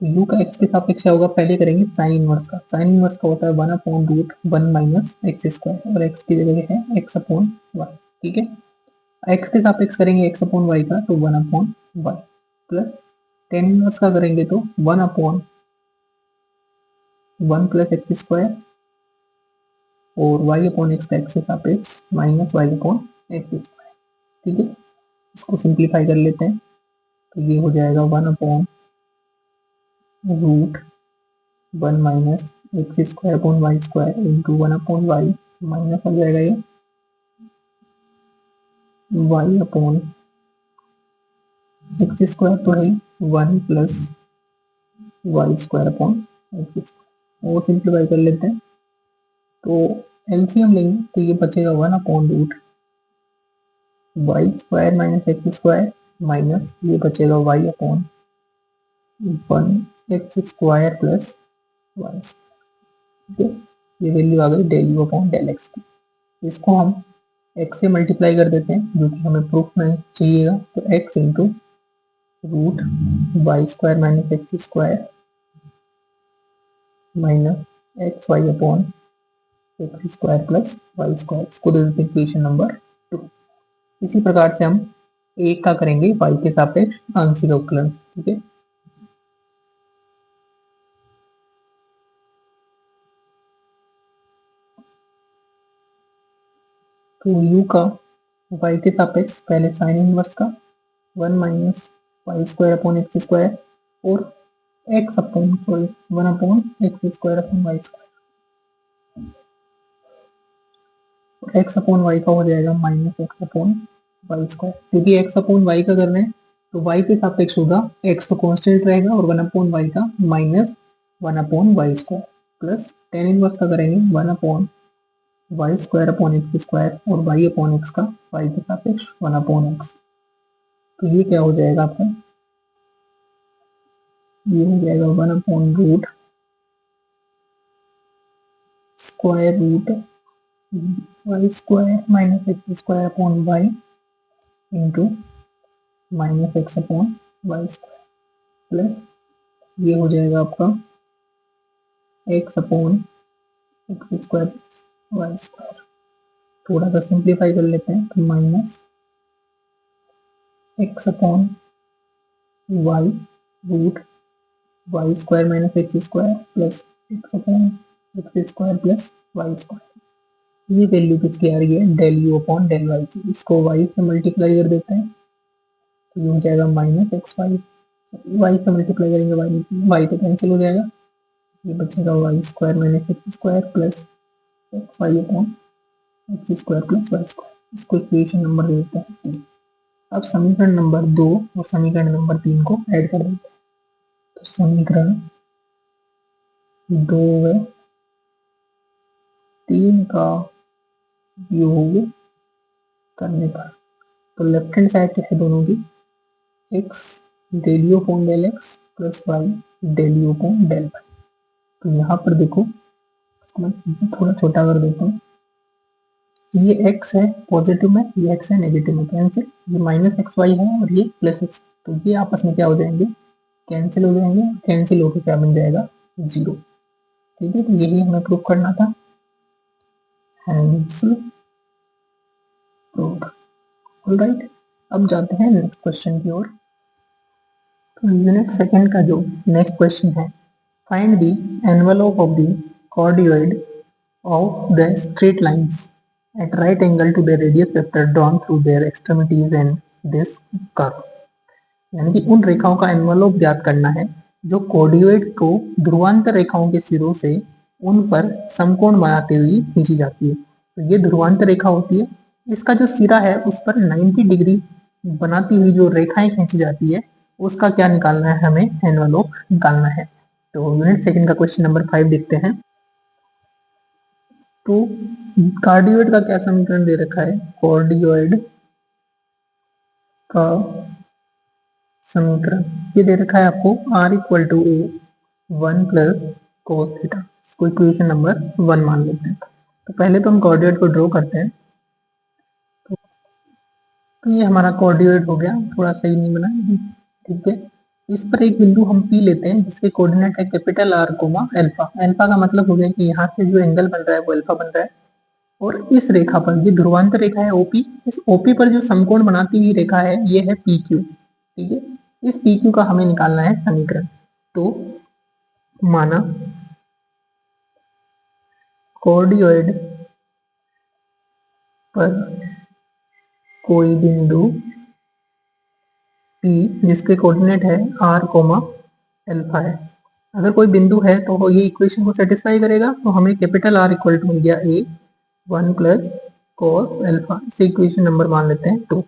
तो u का x के सापेक्ष क्या होगा, पहले करेंगे साइन इनवर्स का। साइन इनवर्स का होता है 1 upon root 1 minus x square, और x की जगह है x अपॉन वाई। ठीक है, x के सापेक्ष करेंगे x अपॉन वाई का, तो 1 upon y plus tan inverse का करेंगे तो 1 अपॉन 1 प्लस एक्स स्क्वायर, और y अपॉन एक्स का x के सापेक्ष minus y upon x square. ठीक है, इसको सिंप्लीफाई कर लेते हैं। तो ये हो जाएगा 1 upon root 1 minus x square upon Y square into 1 upon y, minus हो जाएगा ये वाई अपॉन एक्स स्क्वायर तो है 1 plus Y square upon x square. वो सिंप्लीफाई कर लेते हैं। तो एलसीएम लेंगे तो ये बचेगा 1 upon root y square minus x square, minus ये बचेगा y upon 1 x square plus y. ठीक है, ये वैल्यू आ गई del u upon del x की। इसको हम x से मल्टीप्लाई कर देते हैं, जो कि हमें प्रूफ में चाहिएगा। तो x into root y square minus x square minus x y upon x square plus Y square. इसको दे देते हैं इक्वेशन नंबर 2। इसी प्रकार से हम एक का करेंगे y के सापेक्ष आंशिक अवकलन। ठीक है, तो u का y के सापेक्ष पहले साइन इनवर्स का 1 minus Y square upon x square, और X upon sorry 1 upon x square upon Y square, और एक्स अपॉन वाई का हो जाएगा minus x upon Y square. क्योंकि एक्स अपॉन वाई का करना है तो वाई के सापेक्ष होगा, एक्स तो कांस्टेंट रहेगा, और 1 अपॉन वाई का minus 1 upon Y square, plus tan inverse का करेंगे 1 upon Y square upon x square, और वाई अपॉन एक्स का वाई के सापेक्ष 1 अपॉन एक्स। तो ये क्या हो जाएगा आपका, ये हो जाएगा 1 upon root square root y square minus x square upon y into minus x upon Y square, plus ये हो जाएगा आपका x upon x square plus Y square. थोड़ा सा सिंप्लीफाई कर लेते हैं तो minus x upon y root y square minus x square plus x upon x square plus Y square. ये वैल्यू किसकी आ रही है, del u upon del y की। इसको वाई से मल्टीप्लाई कर देते हैं तो ये हो जाएगा माइनस एक्स वाई, वाई से मल्टीप्लाई करेंगे वाई, वाई तो कैंसिल हो जाएगा, ये बचेगा y square minus x square plus x y upon x square plus Y square. इसको इक्वेशन नंबर दे देते हैं 3। अब समीकरण नंबर 2 और समीकरण नंबर 3 को ऐड कर देते हैं। तो समीकरण 2 व 3 का योग करने पर, तो लेफ्ट हैंड साइड क्या है दोनों की, x del u upon del x plus y del u upon del y. तो यहाँ पर देखो, इसको मैं थोड़ा छोटा कर देता हूँ। ये x है पॉजिटिव में, ये x है नेगेटिव में, कैंसिल। ये माइनस एक्स वाई है और ये प्लस एक्स, तो ये आपस में क्या हो जाएंगे, कैंसिल हो जाएंगे, कैंसिल होकर क्या बन जाएगा 0। ठीक है, तो यही हमें प्रूव करना था, हैंस प्रूव्ड। ऑलराइट, अब जाते हैं नेक्स्ट क्वेश्चन की ओर। तो यूनिट सेकंड का जो नेक्स्ट क्वेश्चन है, find the envelope of the cardioid of the straight lines at right angle to the radius vector drawn through their extremities and this curve। यानी कि उन रेखाओं का एनवेलोप ज्ञात करना है जो कॉर्डियोइड को ध्रुवांतर रेखाओं के सिरों से उन पर समकोण बनाते हुए खींची जाती है। तो ये ध्रुवांतर रेखा होती है, इसका जो सिरा है उस पर 90 डिग्री बनाती हुई जो रेखाएं खींची जाती है, उसका क्या निकालना है, हमें एनवेलोप निकालना है। तो यूनिट सेकंड का क्वेश्चन नंबर 5 देखते हैं। तो कार्डियोइड का क्या समीकरण दे रखा है, कार्डियोइड का समीकरण ये दे रखा है आपको, R equal to a 1 plus cos theta. इसको इक्वेशन नंबर 1 मान लेते हैं। तो पहले तो हम कार्डियोइड को ड्रॉ करते हैं। तो ये हमारा कार्डियोइड हो गया, थोड़ा सही नहीं बना, ठीक है। इस पर एक बिंदु हम पी लेते हैं जिसके कोऑर्डिनेट है capital R comma alpha. Alpha का मतलब हो गया कि यहाँ से जो एंगल बन रहा है वो अल्फा बन रहा है, और इस रेखा पर, ये ध्रुवांतर रेखा है ओपी, इस ओपी पर जो समकोण बनाती हुई रेखा है ये है पी क्यू। ठीक है, इस पी क्यू का हमें निकालना है समीकरण। तो माना कार्डियोइड पर कोई बिंदु पी जिसके कोऑर्डिनेट है आर कोमा अल्फा है। अगर कोई बिंदु है तो ये इक्वेशन को सेटिस्फाई करेगा। तो हमें कैपिटल आर इक्वल टू मिल गया ए 1 प्लस कॉस अल्फा, इसे इक्वेशन नंबर मान लेते हैं 2।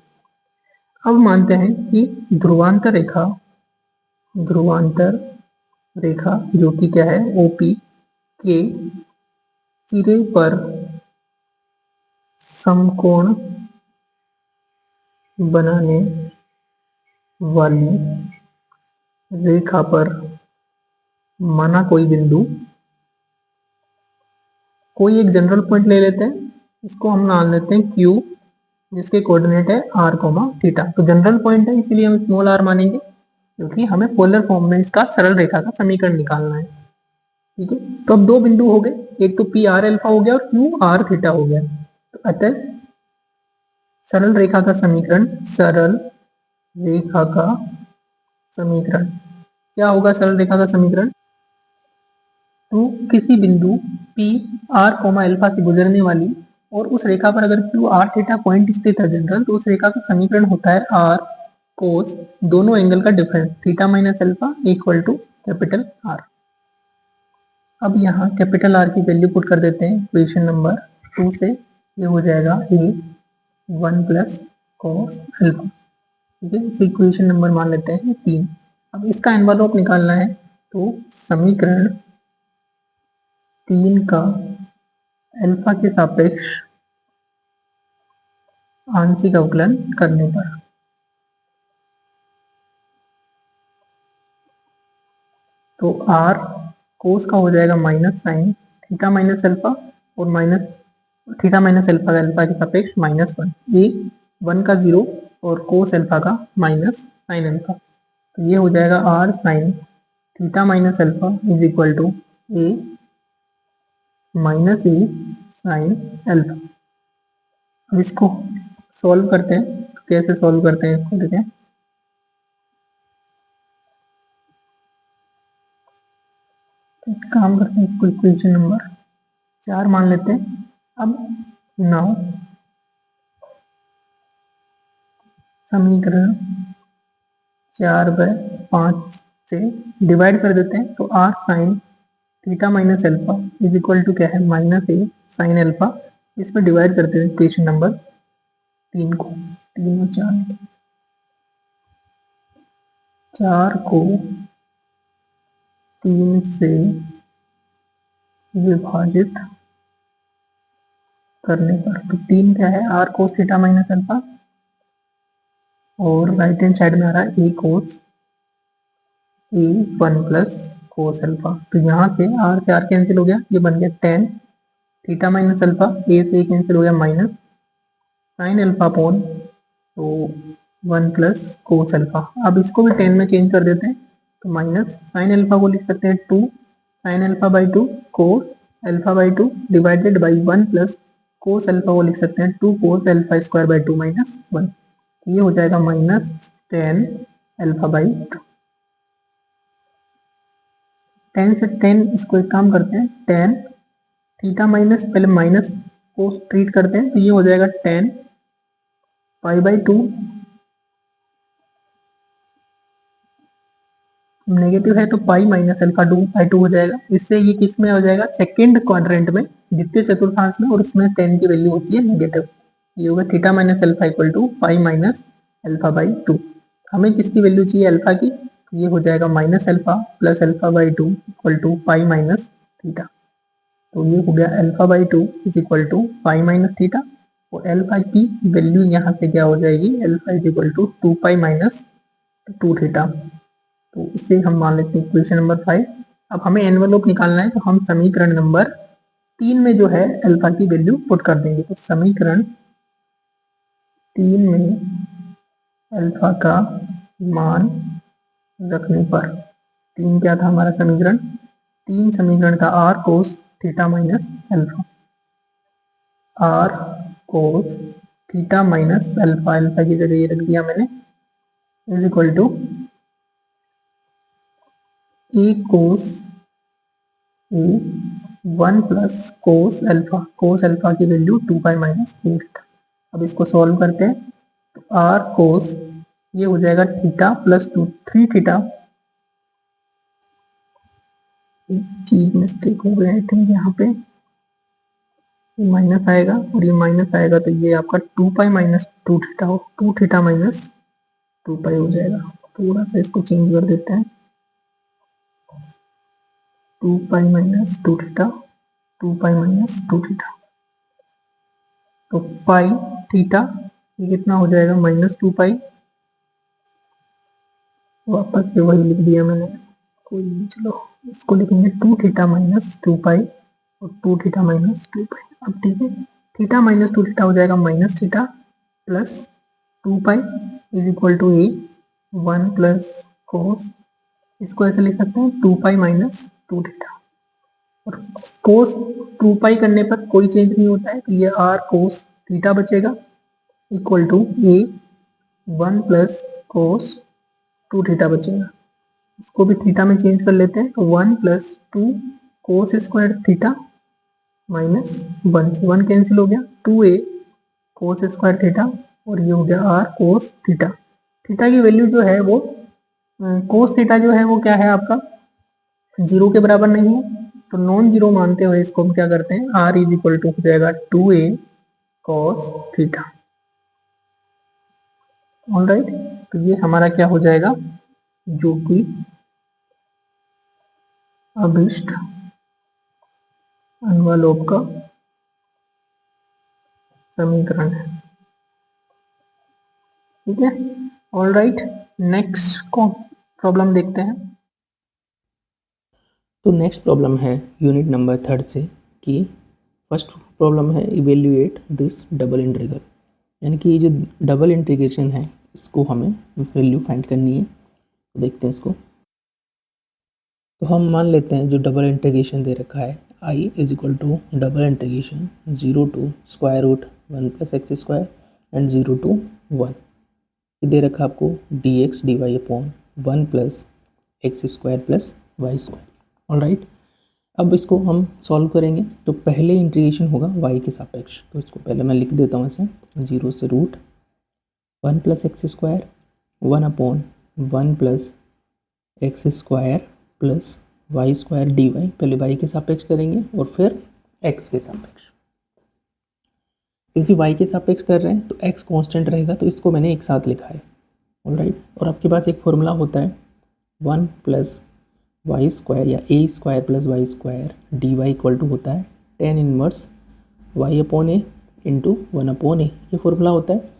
अब मानते हैं कि ध्रुवांतर रेखा जो कि क्या है ओपी के सिरे पर समकोण बनाने वाली रेखा पर माना कोई बिंदु, कोई एक जनरल पॉइंट ले लेते हैं, इसको हम मान लेते हैं Q जिसके कोऑर्डिनेट है r कोमा थीटा। तो जनरल पॉइंट है इसीलिए हम स्मॉल r मानेंगे, क्योंकि हमें पोलर फॉर्म में इसका सरल रेखा का समीकरण निकालना है। ठीक है, तो अब दो बिंदु हो गए, एक तो पी आर अल्फा हो गया और क्यू आर थीटा हो गया। तो अतः सरल रेखा का समीकरण, क्या होगा सरल रेखा का समीकरण? तो किसी बिंदु पी आर कोमा अल्फा से गुजरने वाली और उस रेखा पर अगर क्यू आर थीटा पॉइंट स्थित है जनरल, तो उस रेखा का समीकरण होता है आर कोस दोनों एंगल का difference theta minus alpha equal to capital r. अब यहाँ कैपिटल आर की वैल्यू पुट कर देते हैं इक्वेशन नंबर 2 से। ये हो जाएगा ए 1 प्लस कॉस अल्फा। ठीक है, इस इक्वेशन नंबर मान लेते हैं 3। अब इसका एनवेलोप निकालना है, तो समीकरण 3 का अल्फा के सापेक्ष आंशिक अवकलन करने पर, तो आर कोस का हो जाएगा minus sine theta minus alpha, और माइनस थीटा माइनस अल्फा का अल्फा के सापेक्ष -1, ए 1 का 0 और कोस अल्फा का माइनस साइन अल्फा। तो ये हो जाएगा r sine theta minus alpha is equal to a minus a sine alpha. अब इसको सॉल्व करते हैं, कैसे सॉल्व करते हैं इसको देखें। एक काम करते हैं, इसको इक्वेशन नंबर 4 मान लेते हैं। अब नाउ समीकरण 4/5 से डिवाइड कर देते हैं, तो r sine theta minus alpha is equal to क्या है, माइनस ए साइन अल्फा। इसमें डिवाइड करते हैं इक्वेशन नंबर 3 को, 3 और 4 को 3 से विभाजित करने पर, तो 3 क्या है, r cos theta minus alpha, और राइट हैंड साइड में आ रहा है ए cos a 1 plus cos alpha. तो यहाँ से आर कैंसिल हो गया, ये बन गया tan थीटा माइनस अल्फा, ए से कैंसिल हो गया माइनस साइन अल्फा अपॉन तो 1 प्लस कोस अल्फा। अब इसको भी tan में चेंज कर देते हैं, तो माइनस साइन अल्फा को लिख सकते हैं 2 sine alpha by 2 cos alpha by 2 divided by 1 plus cos alpha को लिख सकते हैं 2 cos alpha square by 2 minus 1। ये हो जाएगा माइनस 10 अल्फा बाई 2। 10 से 10 इसको एक काम करते हैं 10 थीटा माइनस पहले माइनस को ट्रीट करते हैं तो ये हो जाएगा 10 पाई बाई 2 नेगेटिव है तो पाई माइनस अल्फा 2 बाई 2 हो जाएगा। इससे ये किस में हो जाएगा सेकेंड क्वाड्रेंट में द्वितीय चतुर्थांश में, और उसमें 10 की वैल्यू होती है नेगेटिव। ये होगा theta minus alpha equal to pi minus alpha by 2। हमें किसकी वैल्यू चाहिए अल्फा की, ये हो जाएगा minus alpha plus alpha by 2 equal to pi minus theta. तो ये हो गया alpha by 2 is equal to pi minus theta, और अल्फा की वैल्यू यहाँ से क्या हो जाएगी, alpha is equal to 2 pi minus 2 theta. तो इसे हम मान लेते हैं इक्वेशन नंबर 5। अब हमें एनवेलोप निकालना है तो हम समीकरण नंबर 3 में जो है अल्फा की वैल्यू पुट कर देंगे। तो समीकरण 3 में अल्फा का मान रखने पर, 3 क्या था हमारा समीकरण, 3 समीकरण था r cos theta minus alpha, r cos theta minus alpha, alpha की जगह ये रख दिया मैंने, is equal to a cos a 1 plus cos alpha की वैल्यू 2 पाई माइनस 2 थीटा। अब इसको सॉल्व करते हैं तो आर कोस ये हो जाएगा थीटा प्लस 3 थीटा। एक चीज मिस्टेक हो गया आई थिंक, यहाँ पे माइनस आएगा और ये माइनस आएगा तो ये आपका 2 पाई माइनस 2 थीटा हो, 2 थीटा माइनस 2 पाई हो जाएगा। थोड़ा सा इसको चेंज कर देते हैं, 2 pi minus 2 theta, 2 pi minus 2 theta, तो पाई थीटा ये कितना हो जाएगा माइनस 2 पाई, वापस से वही लिख दिया मैंने, कोई नहीं, चलो इसको लिखेंगे 2 थीटा माइनस 2 पाई और 2 थीटा माइनस 2 पाई। अब ठीक है, थीटा माइनस 2 थीटा हो जाएगा minus theta plus 2 pi is equal to a 1 plus cos, इसको ऐसे लिख सकते हैं 2 पाई माइनस 2 थीटा, और कोस 2 पाई करने पर कोई चेंज नहीं होता है तो ये आर कोस थीटा बचेगा equal to a 1 plus cos 2 theta बचेगा। इसको भी थीटा में चेंज कर लेते हैं तो 1 plus 2 cos square theta minus 1 से 1 कैंसिल हो गया, 2a कोस स्क्वायर थीटा, और ये हो गया आर कोस थीटा। थीटा की वैल्यू जो है वो कोस थीटा जो है वो क्या है आपका 0 के बराबर नहीं है, तो नॉन जीरो मानते हुए इसको हम क्या करते हैं आर इज इक्वल टू हो जाएगा 2a कॉस थीटा। ऑलराइट, तो ये हमारा क्या हो जाएगा, जो कि अभिष्ट अन्वलोप का समीकरण है। ठीक है, ऑलराइट, नेक्स्ट प्रॉब्लम देखते हैं।
तो नेक्स्ट प्रॉब्लम है यूनिट नंबर 3 से कि फर्स्ट प्रॉब्लम है इवेल्युएट दिस डबल इंटीग्रल, यानी कि ये जो डबल इंटीग्रेशन है इसको हमें वैल्यू फाइंड करनी है। तो देखते हैं इसको। तो हम मान लेते हैं जो डबल इंटीग्रेशन दे रखा है I is equal to double integration 0 to square root 1 plus x square and 0 to 1, ये दे रखा आपको D x D Y upon 1 plus x square plus Y square. Alright, अब इसको हम सॉल्व करेंगे। तो पहले इंटीग्रेशन होगा y के सापेक्ष, तो इसको पहले मैं लिख देता हूँ ऐसे 0 से root 1 plus x square 1 upon 1 plus x square plus Y square D y, पहले y के सापेक्ष करेंगे और फिर x के सापेक्ष। क्योंकि y के सापेक्ष कर रहे हैं तो x कांस्टेंट रहेगा, तो इसको मैंने एक साथ लिखा है। ऑलराइट, और आपके पास एक फॉर्मूला होता है 1 प्लस वाई स्क्वायर या A square plus Y square D Y equal to होता है tan inverse Y upon A into 1 upon A, ये फॉर्मूला होता है।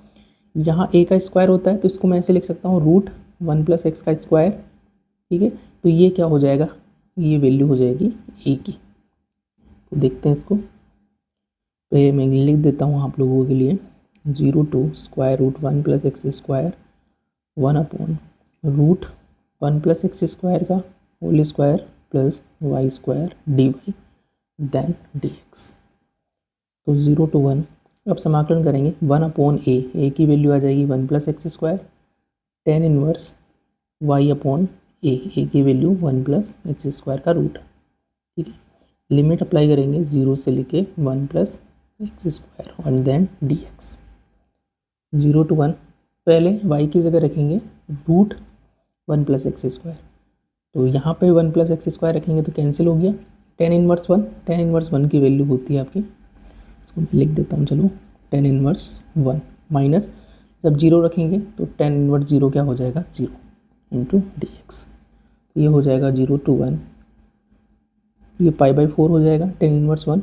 यहाँ a का स्क्वायर होता है तो इसको मैं ऐसे लिख सकता हूँ रूट 1 प्लस एक्स का स्क्वायर। ठीक है, तो ये क्या हो जाएगा, ये वैल्यू हो जाएगी a की। तो देखते हैं इसको, पहले मैं लिख देता हूँ आप लोगों के लिए 0 to square root 1 plus x square 1 upon root 1 plus x square का whole square plus Y square D Y then D x. तो 0 to 1 अब समाकलन करेंगे 1 अपॉन ए की वैल्यू आ जाएगी 1 plus x square tan inverse Y upon A की value 1 plus x square का रूट। ठीक है, लिमिट अप्लाई करेंगे 0 से लेके 1 प्लस एक्स स्क्वायर और देन डी एक्स। 0 to 1 पहले y की जगह रखेंगे रूट 1 प्लस एक्स स्क्वायर, तो यहाँ पे 1 प्लस एक्स स्क्वायर रखेंगे तो कैंसिल हो गया। टेन इनवर्स वन की वैल्यू होती है आपकी, इसको मैं लिख देता हूँ, चलो 10 इनवर्स 1 माइनस जब 0 रखेंगे तो 10 इनवर्स 0 क्या हो जाएगा 0 इंटू डी एक्स। तो ये हो जाएगा 0 to 1, ये π/4 हो जाएगा 10 inverse 1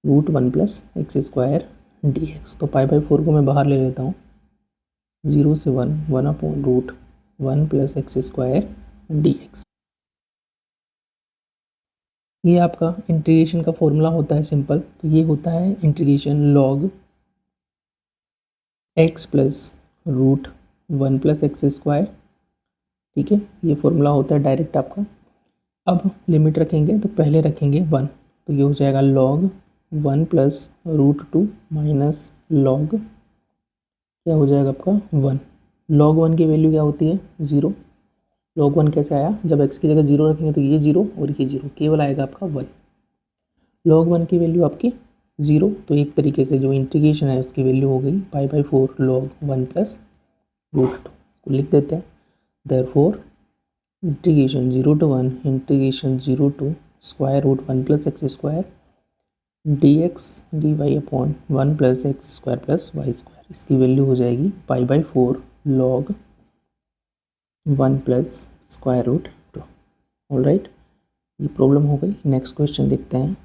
root 1 plus x square D x. तो π/4 को मैं बाहर ले लेता हूँ, 0 से 1 upon root 1 plus x square D x. ये आपका इंटीग्रेशन का फॉर्मूला होता है सिंपल, तो ये होता है integration log x plus root 1 plus x square. ठीक है, ये फॉर्मूला होता है डायरेक्ट आपका। अब लिमिट रखेंगे तो पहले रखेंगे 1, तो ये हो जाएगा log 1 plus root 2 minus log क्या हो जाएगा आपका 1। लॉग 1 की वैल्यू क्या होती है 0। लॉग 1 कैसे आया, जब x की जगह 0 रखेंगे तो ये 0 और ये 0, केवल आएगा आपका 1। लॉग 1 की वैल्यू आपकी 0, तो एक तरीके से जो इंटीग्रेशन है उसकी वैल्यू हो गई π/4 लॉग 1 प्लस रूट 2। इसको लिख देते हैं, therefore integration 0 to 1 integration 0 to square root 1 plus x square D x D Y upon 1 plus x square plus Y square. इसकी वैल्यू हो जाएगी π/4 log 1 plus square root 2। All right, ये problem हो गई। नेक्स्ट क्वेश्चन देखते हैं।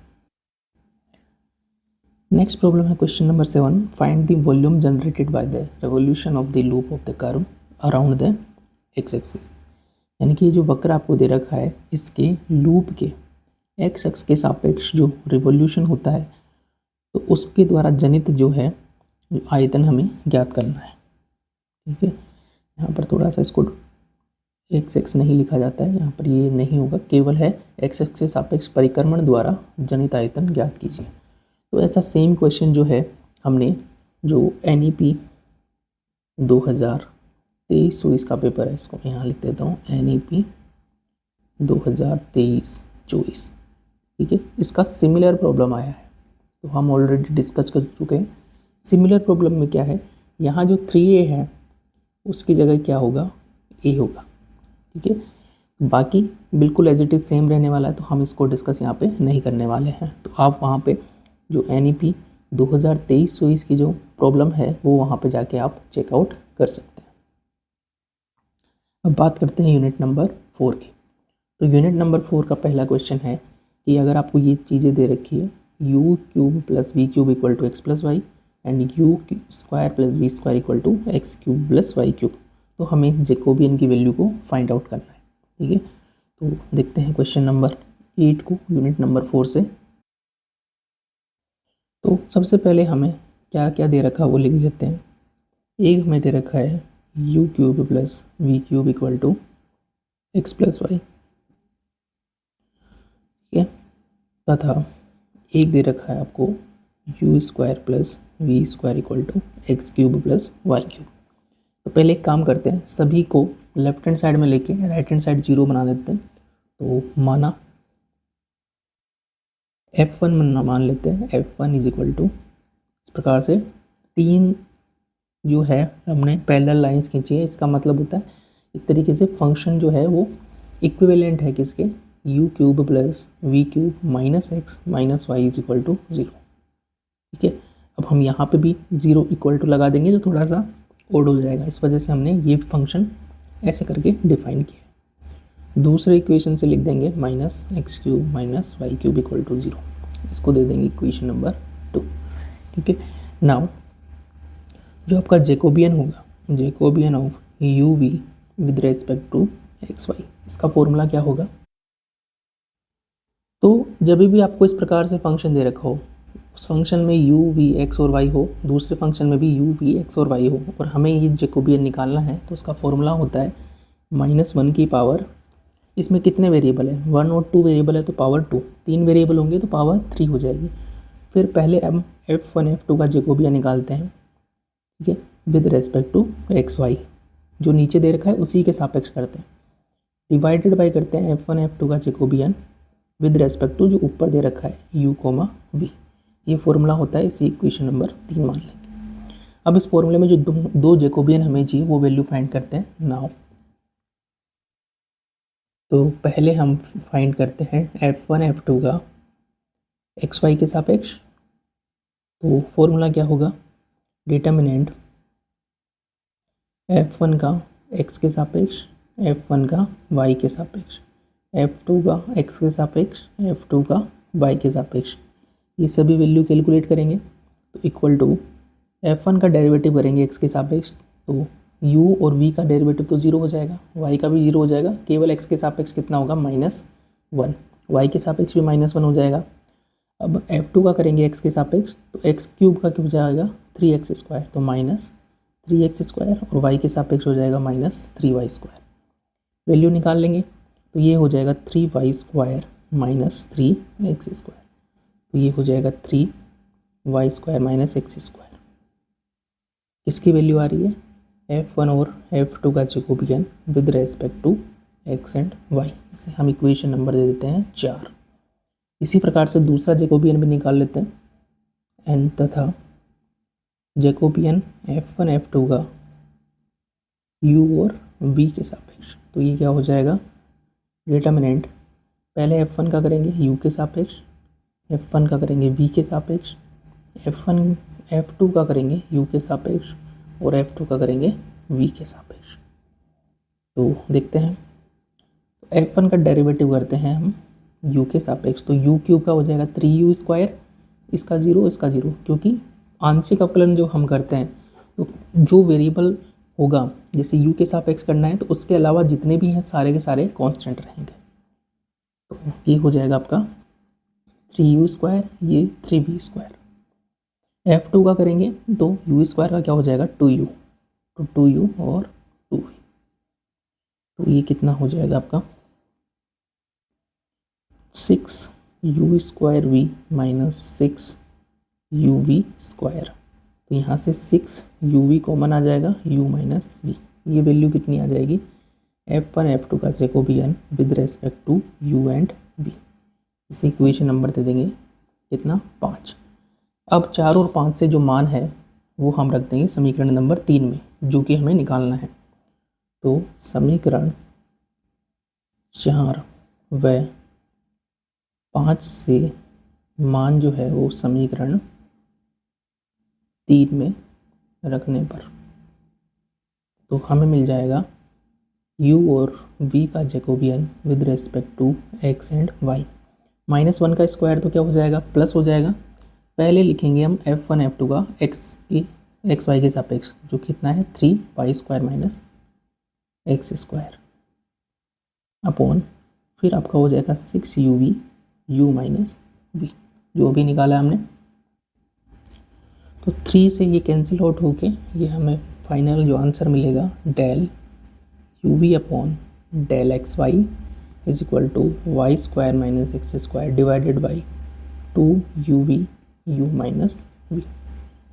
Next problem है question number 7, find the volume generated by the revolution of the loop of the curve around the x axis. यानी कि जो वक्र आपको दे रखा है इसके लूप के एक्स एक्स के सापेक्ष जो रिवोल्यूशन होता है तो उसके द्वारा जनित जो है आयतन हमें ज्ञात करना है। ठीक है, यहाँ पर थोड़ा सा इसको एक्स एक्स नहीं लिखा जाता है, यहाँ पर ये नहीं होगा, केवल है एक्स एक्स के सापेक्ष परिक्रमण द्वारा जनित आयतन ज्ञात कीजिए। तो ऐसा सेम क्वेश्चन जो है हमने जो NEP 2023-24 का पेपर है, इसको मैं यहाँ लिख देता हूँ NEP 2023-24। ठीक है, इसका सिमिलर प्रॉब्लम आया है, तो हम ऑलरेडी डिस्कस कर चुके हैं। सिमिलर प्रॉब्लम में क्या है, यहाँ जो 3a है उसकी जगह क्या होगा a होगा। ठीक है, बाकी बिल्कुल एज इट इज़ सेम रहने वाला है, तो हम इसको डिस्कस यहाँ पे नहीं करने वाले हैं। तो आप वहाँ पे जो NEP 2023-24 की जो प्रॉब्लम है वो वहाँ पे जाके आप चेकआउट कर सकते हैं। अब बात करते हैं यूनिट नंबर 4 की। तो यूनिट नंबर 4 का पहला क्वेश्चन है कि अगर आपको ये चीज़ें दे रखी है u³ plus v³ equal to x plus y and u² plus v² equal to x³ plus y³, तो हमें इस जैकोबियन की वैल्यू को फाइंड आउट करना है। ठीक है, तो देखते हैं क्वेश्चन नंबर 8 को यूनिट नंबर 4 से। तो सबसे पहले हमें क्या क्या दे रखा है वो लिख लेते हैं। एक हमें दे रखा है u³ plus v³ equal to x plus y. ठीक है, तथा एक दे रखा है आपको u² plus v² equal to x³ plus y³। तो पहले एक काम करते हैं, सभी को लेफ्ट हैंड साइड में लेके राइट हैंड साइड 0 बना देते हैं। तो माना f1 मान लेते हैं, f1 इज इक्वल टू इस प्रकार से 3 जो है हमने पैरेलल लाइंस खींची है। इसका मतलब होता है एक तरीके से फंक्शन जो है वो इक्विवेलेंट है किसके, u³ plus v³ minus x minus y is equal to 0। ठीक है, अब हम यहाँ पे भी 0 इक्वल टू लगा देंगे तो थोड़ा सा ओड हो जाएगा, इस वजह से हमने ये फंक्शन ऐसे करके डिफाइन किया। दूसरे इक्वेशन से लिख देंगे minus x³ minus y³ equal to 0, इसको दे देंगे इक्वेशन नंबर 2। ठीक है, नाउ जो आपका जैकोबियन होगा, Jacobian of u_v with respect to xy, इसका फॉर्मूला क्या होगा। तो जब भी आपको इस प्रकार से फंक्शन दे रखा हो, उस फंक्शन में u, v, x और y हो, दूसरे फंक्शन में भी u, v, x और y हो, और हमें ये जैकोबियन निकालना है, तो उसका फॉर्मूला होता है -1 की पावर, इसमें कितने वेरिएबल है, 1 और 2 वेरिएबल है तो पावर 2, 3 वेरिएबल होंगे तो पावर 3 हो जाएगी। फिर पहले हम f1 f2 का जैकोबियन निकालते हैं, ठीक है, with respect to x y, जो नीचे दे रखा है उसी के सापेक्ष करते हैं, डिवाइडेड बाई करते हैं f1 f2 का जैकोबियन विद रेस्पेक्ट टू जो ऊपर दे रखा है u, v। ये फॉर्मूला होता है, इसी इक्वेशन नंबर 3 मान लेंगे। अब इस फॉर्मूले में जो दो जैकोबियन हमें चाहिए वो वैल्यू फाइंड करते हैं नाउ। तो पहले हम फाइंड करते हैं f1 f2 का एक्स वाई के सापेक्ष। तो फॉर्मूला क्या होगा, डिटर्मिनेंट f1 का x के सापेक्ष, f1 का y के सापेक्ष, f2 का x के सापेक्ष, f2 का y के सापेक्ष, ये सभी वैल्यू कैलकुलेट करेंगे तो इक्वल टू f1 का डेरिवेटिव करेंगे x के सापेक्ष, तो u और v का डेरिवेटिव तो 0 हो जाएगा, y का भी 0 हो जाएगा, केवल x के सापेक्ष कितना होगा -1, y के सापेक्ष भी -1 हो जाएगा। अब f2 का करेंगे x के सापेक्ष, तो x क्यूब का क्या हो जाएगा 3x², तो -3x² और y के सापेक्ष हो जाएगा -3y²। वैल्यू निकाल लेंगे तो ये हो जाएगा 3y² -3x², तो ये हो जाएगा 3y² -x²। किसकी वैल्यू आ रही है, f1 और f2 का Jacobian with respect to x and y। इसे हम इक्वेशन नंबर दे देते हैं 4। इसी प्रकार से दूसरा जैकोबियन भी निकाल लेते हैं, एंड तथा जैकोबियन f1 f2 का u और v के सापेक्ष। तो ये क्या हो जाएगा, डिटर्मिनेंट पहले f1 का करेंगे u के सापेक्ष, f1 का करेंगे v के सापेक्ष, f2 का करेंगे u के सापेक्ष और f2 का करेंगे v के सापेक्ष। तो देखते हैं, तो f1 का डेरिवेटिव करते हैं हम u के सापेक्ष, तो u क्यूब का हो जाएगा 3u², इसका 0 इसका 0, क्योंकि आंशिक अवकलन जो हम करते हैं तो जो वेरिएबल होगा, जैसे u के सापेक्ष करना है तो उसके अलावा जितने भी हैं सारे के सारे कांस्टेंट रहेंगे। तो ये हो जाएगा आपका 3u², ये 3v²। f2 का करेंगे तो u² का क्या हो जाएगा 2u, तो 2u और 2v, तो ये कितना हो जाएगा आपका 6u² v -6uv²। तो यहाँ से 6uv कॉमन आ जाएगा, u -v, ये वैल्यू कितनी आ जाएगी, f1 f2 का Jacobian with respect to u and v। इसे इक्वेशन नंबर दे देंगे कितना 5। अब 4 और 5 से जो मान है वो हम रख देंगे समीकरण नंबर 3 में, जो कि हमें निकालना है। तो समीकरण 4 व 5 से मान जो है वो समीकरण 3 में रखने पर तो हमें मिल जाएगा u और v का Jacobian with respect to x and y। -1 का स्क्वायर तो क्या हो जाएगा प्लस हो जाएगा। पहले लिखेंगे हम f1 f2 का x y के सापेक्ष, जो कितना है 3y² -x² अपॉन, फिर आपका हो जाएगा 6uv u v, जो भी निकाला हमने। तो 3 से ये कैंसिल आउट होके ये हमें फाइनल जो आंसर मिलेगा del uv upon del xy is equal to y² -x² divided by 2uv u v।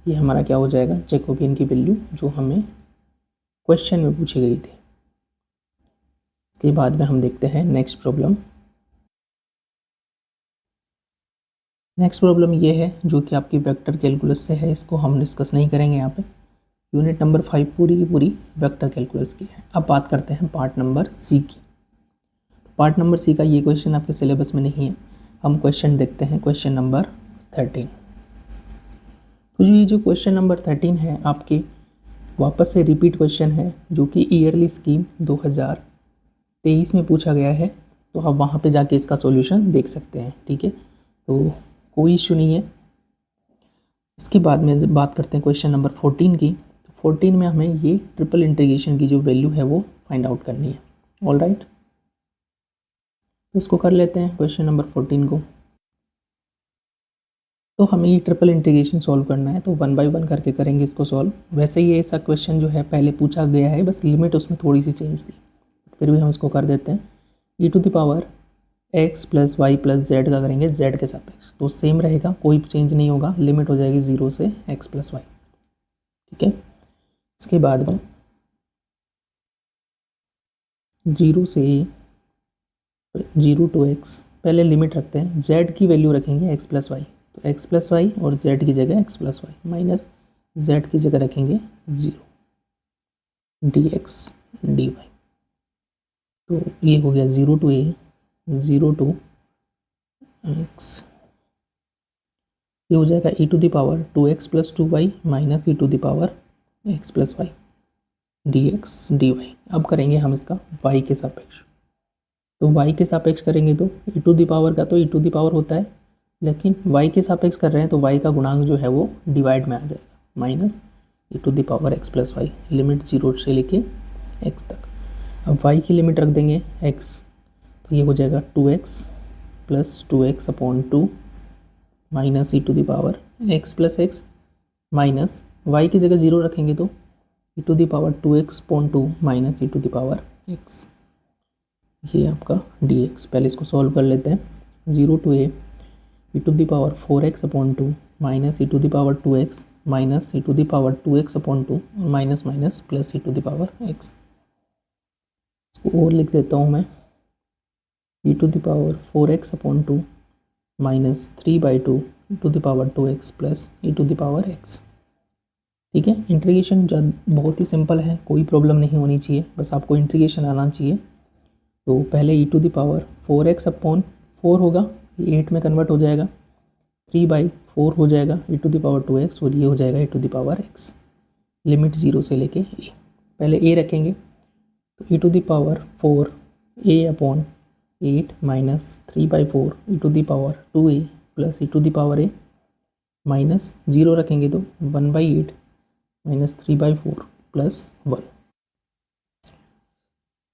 ये हमारा क्या हो जाएगा जैकोबियन की वैल्यू जो हमें क्वेश्चन में पूछी गई थी। इसके बाद में हम देखते हैं नेक्स्ट प्रॉब्लम। नेक्स्ट प्रॉब्लम ये है जो कि आपकी वेक्टर कैलकुलस से है, इसको हम डिस्कस नहीं करेंगे यहाँ पे। यूनिट नंबर 5 पूरी की पूरी वेक्टर कैलकुलस की है। अब बात करते हैं पार्ट नंबर सी की। पार्ट नंबर सी का ये क्वेश्चन आपके सिलेबस में नहीं है। हम क्वेश्चन देखते हैं क्वेश्चन नंबर 13। तो जो क्वेश्चन नंबर 13 है आपके वापस से रिपीट क्वेश्चन है, जो कि ईयरली स्कीम 2023 में पूछा गया है। तो आप वहाँ पे जाके इसका सॉल्यूशन देख सकते हैं, ठीक है, तो कोई इशू नहीं है। इसके बाद में बात करते हैं क्वेश्चन नंबर 14 की। तो 14 में हमें ये ट्रिपल इंटीग्रेशन की जो वैल्यू है वो फाइंड आउट करनी है। ऑल राइट, तो इसको कर लेते हैं क्वेश्चन नंबर 14 को। तो हमें ये ट्रिपल इंटीग्रेशन सॉल्व करना है, तो 1 बाय 1 करके करेंगे इसको सॉल्व। वैसे ये ऐसा क्वेश्चन जो है पहले पूछा गया है, बस लिमिट उसमें थोड़ी सी चेंज थी। फिर भी हम इसको कर देते हैं E to the power X plus Y plus Z का करेंगे जेड के सापेक्ष, तो सेम रहेगा, कोई चेंज नहीं होगा, लिमिट हो जाएगी 0 से एक्स प्लस वाई। ठीक है, इसके बाद में 0 से 0 टू एक्स, पहले लिमिट रखते हैं, जेड की वैल्यू रखेंगे एक्स प्लस वाई, तो एक्स प्लस वाई और जेड की जगह x plus y minus z की जगह रखेंगे 0 डी एक्स डी वाई। तो ये हो गया 0 टू ए 0 टू एक्स, ये हो जाएगा e to the power 2x plus 2y minus e to the power x plus y d x D y. अब करेंगे हम इसका y के सापेक्ष, तो y के सापेक्ष करेंगे तो e टू द पावर का तो e टू द पावर होता है, लेकिन y के सापेक्ष कर रहे हैं तो y का गुणांक जो है वो डिवाइड में आ जाएगा, minus e to the power x plus y, limit 0 से लेके x तक। अब y की लिमिट रख देंगे x, तो ये हो जाएगा 2x plus 2x upon 2 minus e to the power x plus x, minus y की जगह 0 रखेंगे तो e to the power 2x upon 2 minus e to the power x, ये आपका dx। पहले इसको सॉल्व कर लेते हैं, 0 to a e to the power 4x upon 2 minus e to the power 2x minus e to the power 2x upon 2 और minus minus plus e to the power x। इसको और लिख देता हूँ मैं, e to the power 4x upon 2 minus 3/2 e to the power 2x plus e to the power x। ठीक है, integration बहुत ही सिंपल है, कोई प्रॉब्लम नहीं होनी चाहिए, बस आपको इंटीग्रेशन आना चाहिए। तो पहले e to the power 4x upon 4 होगा, ये 8 में कन्वर्ट हो जाएगा, 3/4 हो जाएगा e to the power 2x और ये हो जाएगा e to the power x, limit 0 से लेके a। पहले a रखेंगे तो e to the power 4 a upon 8 minus 3/4 e to the power 2a plus e to the power a, minus 0 रखेंगे तो 1/8 माइनस 3/4 प्लस 1,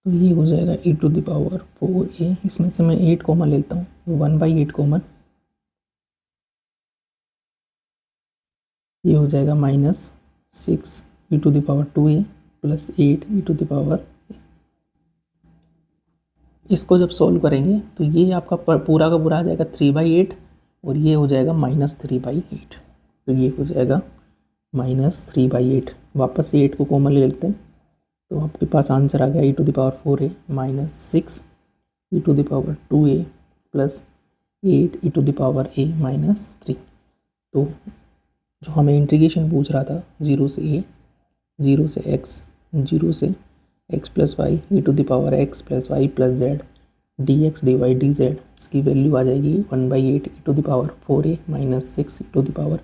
तो ये हो जाएगा e to the power 4a। इसमें से मैं 8 कॉमन लेता हूँ, 1/8 कॉमन, ये हो जाएगा minus 6 e to the power 2a plus 8 e to the power. इसको जब सॉल्व करेंगे तो ये आपका पूरा का पूरा आ जाएगा 3/8 और ये हो जाएगा माइनस 3/8, तो ये हो जाएगा माइनस 3/8। वापस से 8 को कॉमन ले लेते हैं तो आपके पास आंसर आ गया e to the power 4a minus 6 e to the power 2a plus 8 e to the power a minus 3। तो जो हमें इंटीग्रेशन पूछ रहा था 0 से a 0 से x 0 से x plus y e to the power x plus Y plus z d x D y d z, इसकी वैल्यू आ जाएगी 1/8 e to the power 4a minus 6 e to the power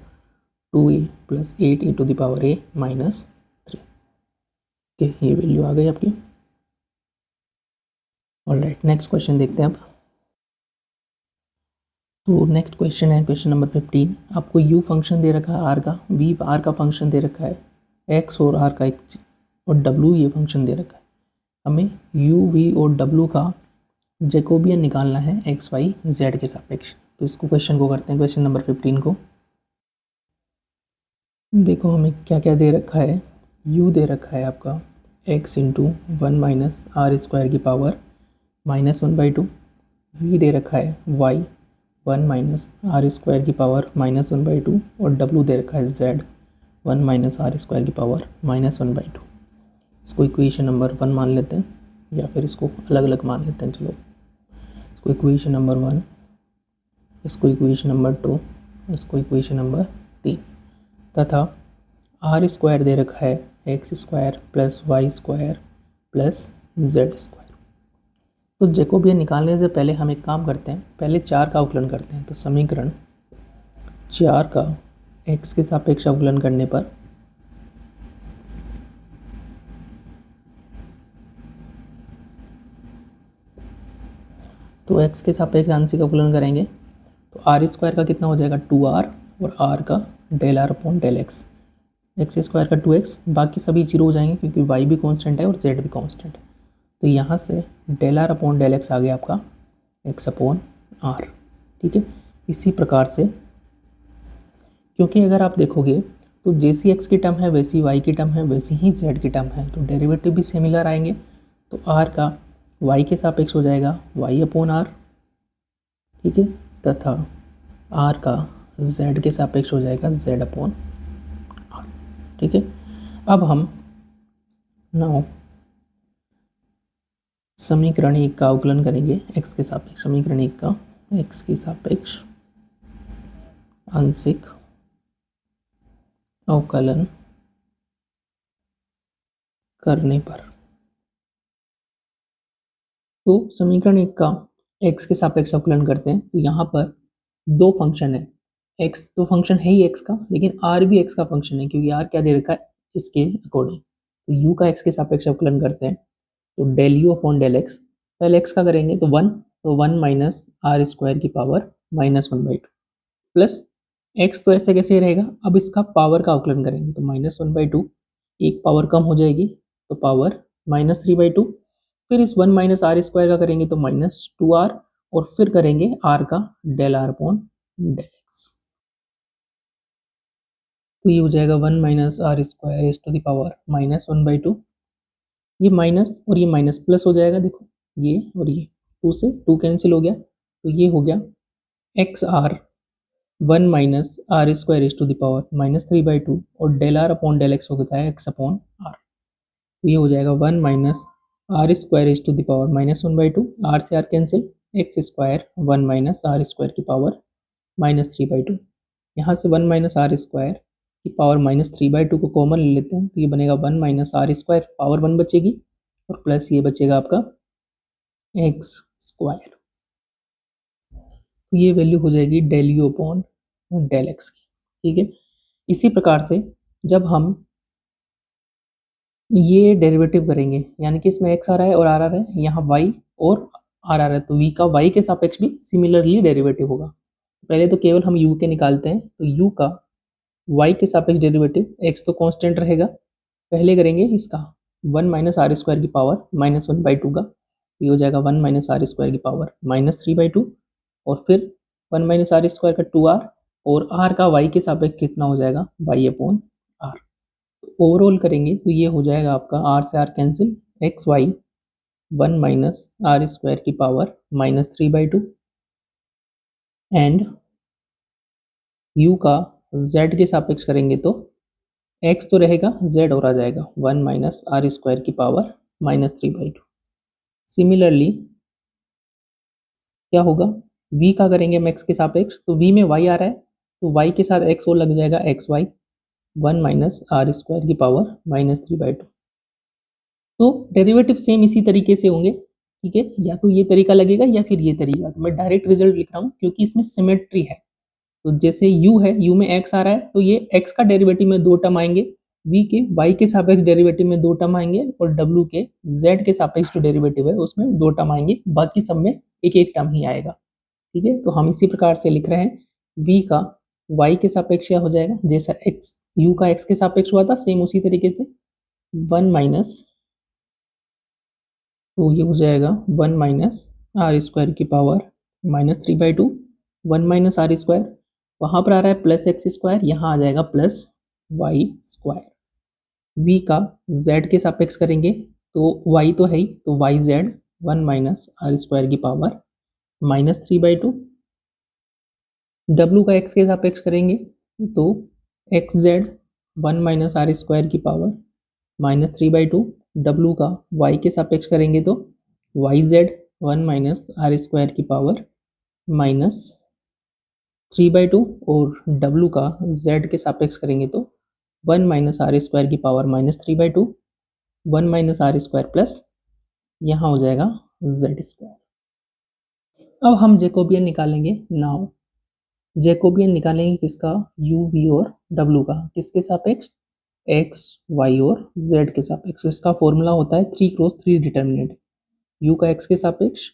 2a plus 8 e to the power a minus 3। Okay, ये value आ गई आपकी। Alright, next question देखते हैं अब। तो नेक्स्ट क्वेश्चन है क्वेश्चन नंबर 15। आपको u फंक्शन दे रखा है r का, v r का फंक्शन दे रखा है, x और r का एक और w ये फंक्शन दे रखा है। हमें u v और w का जैकोबियन निकालना है x y z के सापेक्ष। तो इसको क्वेश्चन को करते हैं, क्वेश्चन नंबर 15 को। देखो हमें क्या क्या दे रखा है, u दे रखा है आपका x into 1 minus r square की पावर माइनस 1/2, v दे रखा है y 1 माइनस आर स्क्वायर की पावर माइनस 1/2 और w दे रखा है z 1 माइनस आर स्क्वायर की पावर माइनस 1/2। इसको इक्वेशन नंबर 1 मान लेते हैं या फिर इसको अलग अलग मान लेते हैं। चलो, इसको इक्वेशन नंबर 1, इसको इक्वेशन नंबर 2, इसको इक्वेशन नंबर 3, तथा आर स्क्वायर दे रखा है x square plus Y square plus z square. तो जैकोबियन निकालने से पहले हम एक काम करते हैं, पहले 4 का अवकलन करते हैं। तो समीकरण 4 का x के सापेक्ष अवकलन करने पर तो x के सापेक्ष आंशिक अवकलन करेंगे तो आर स्क्वायर का कितना हो जाएगा 2r और r का del r upon del x, x square का 2x, बाकी सभी 0 हो जाएंगे क्योंकि y भी कांस्टेंट है और z भी कांस्टेंट है। तो यहाँ से del r upon del x आ गया आपका x अपॉन r। ठीक है, इसी प्रकार से क्योंकि अगर आप देखोगे तो जैसी x की टर्म है वैसी y की टर्म है वैसी ही z की टर्म है, तो डेरिवेटिव भी सिमिलर आएंगे। तो r का y के सापेक्ष हो जाएगा y अपॉन आर, ठीक है, तथा r का z के सापेक्ष हो जाएगा z अपॉन आर, ठीक है। अब हम नाउ समीकरण 1 का अवकलन करेंगे x के सापेक्ष, समीकरण 1 का x के सापेक्ष आंशिक अवकलन करने पर। तो समीकरण 1 का x के सापेक्ष अवकलन करते हैं, तो यहाँ पर दो फंक्शन है, x तो फंक्शन है ही x का, लेकिन r भी x का फंक्शन है, क्योंकि r क्या दे रखा है इसके अकॉर्डिंग। तो u का x के सापेक्ष अवकलन करते हैं, तो del u upon del x, पहले x का करेंगे तो 1, तो 1 माइनस आर स्क्वायर की पावर -1/2 प्लस x तो ऐसे कैसे रहेगा, अब इसका पावर का अवकलन करेंगे तो -1/2, एक पावर कम हो जाएगी तो पावर -3/2, फिर इस 1 माइनस आर स्क्वायर का करेंगे तो -2r, और फिर करेंगे r का del r upon del x, तो ये हो जाएगा 1 minus r square is to the power -1/2, ये माइनस और ये माइनस प्लस हो जाएगा, देखो ये और ये 2 से 2 कैंसिल हो गया, तो ये हो गया x r 1 minus r square is to the power -3/2, और del r upon del x होता है एक्स अपॉन आर, तो ये हो जाएगा 1 minus r square is to the power -1/2, r से r cancel, x square 1 minus r square की power -3/2, यहाँ से 1 माइनस आर स्क्वायर की पावर -3/2 को कॉमन ले लेते हैं, तो ये बनेगा 1 माइनस आर स्क्वायर, पावर 1 बचेगी, और प्लस ये बचेगा आपका एक्स स्क्वायर, तो ये वैल्यू हो जाएगी del u upon del x की, ठीक है। इसी प्रकार से जब हम ये डेरिवेटिव करेंगे, यानी कि इसमें x आ रहा है और r आ रहा है, यहाँ y और r आ रहा है, तो v का y के सापेक्ष भी सिमिलरली डेरिवेटिव होगा। पहले तो केवल हम u के निकालते हैं, तो u का y के सापेक्ष डेरिवेटिव, x तो कांस्टेंट रहेगा, पहले करेंगे इसका 1 माइनस आर स्क्वायर की पावर -1/2 का, ये हो जाएगा 1 माइनस आर स्क्वायर की पावर -3/2, और फिर 1 माइनस आर स्क्वायर का 2r, और r का y के सापेक्ष कितना हो जाएगा y अपॉन r, ओवरऑल करेंगे तो ये हो जाएगा आपका r से r cancel, x y 1 minus r square की पावर -3/2, एंड u का z के सापेक्ष करेंगे तो x तो रहेगा, z और आ जाएगा 1 माइनस आर स्क्वायर की पावर -3/2। सिमिलरली क्या होगा, v का करेंगे हम x के सापेक्ष, तो v में y आ रहा है, तो y के साथ x और लग जाएगा, x y 1 minus r square की पावर -3/2। तो डेरिवेटिव सेम इसी तरीके से होंगे, ठीक है, या तो ये तरीका लगेगा या फिर ये तरीका, तो मैं डायरेक्ट रिजल्ट लिख रहा हूँ क्योंकि इसमें सिमेट्री है। तो जैसे u है, u में x आ रहा है, तो ये x का डेरिवेटिव में 2 टर्म आएंगे, v के y के सापेक्ष डेरिवेटिव में 2 टर्म आएंगे, और w के z के सापेक्ष जो डेरिवेटिव है उसमें 2 टर्म आएंगे, बाकी सब में एक एक टर्म ही आएगा, ठीक है। तो हम इसी प्रकार से लिख रहे हैं, v का y के सापेक्ष क्या हो जाएगा, जैसा x u का x के सापेक्ष हुआ था सेम उसी तरीके से 1 माइनस, तो ये हो जाएगा 1 माइनस आर स्क्वायर की पावर -3/2, 1 माइनस आर स्क्वायर, वहाँ पर आ रहा है प्लस एक्स स्क्वायर, यहाँ आ जाएगा प्लस वाई स्क्वायर। v का z के सापेक्ष करेंगे तो y तो है ही, तो y z 1 minus r square की पावर -3/2, w का x के सापेक्ष करेंगे तो x z 1 minus r square की पावर -3/2, w का y के सापेक्ष करेंगे तो y z 1 minus r square की पावर -3/2, और w का z के सापेक्ष करेंगे तो 1 माइनस आर स्क्वायर की power -3/2, 1 minus r square plus यहाँ हो जाएगा जेड स्क्वायर। अब हम जैकोबियन निकालेंगे, नाउ जैकोबियन निकालेंगे किसका, u v और w का, किसके सापेक्ष, x y और z के सापेक्ष। तो इसका फॉर्मूला होता है 3x3 डिटर्मिनेंट, u का x के सापेक्ष,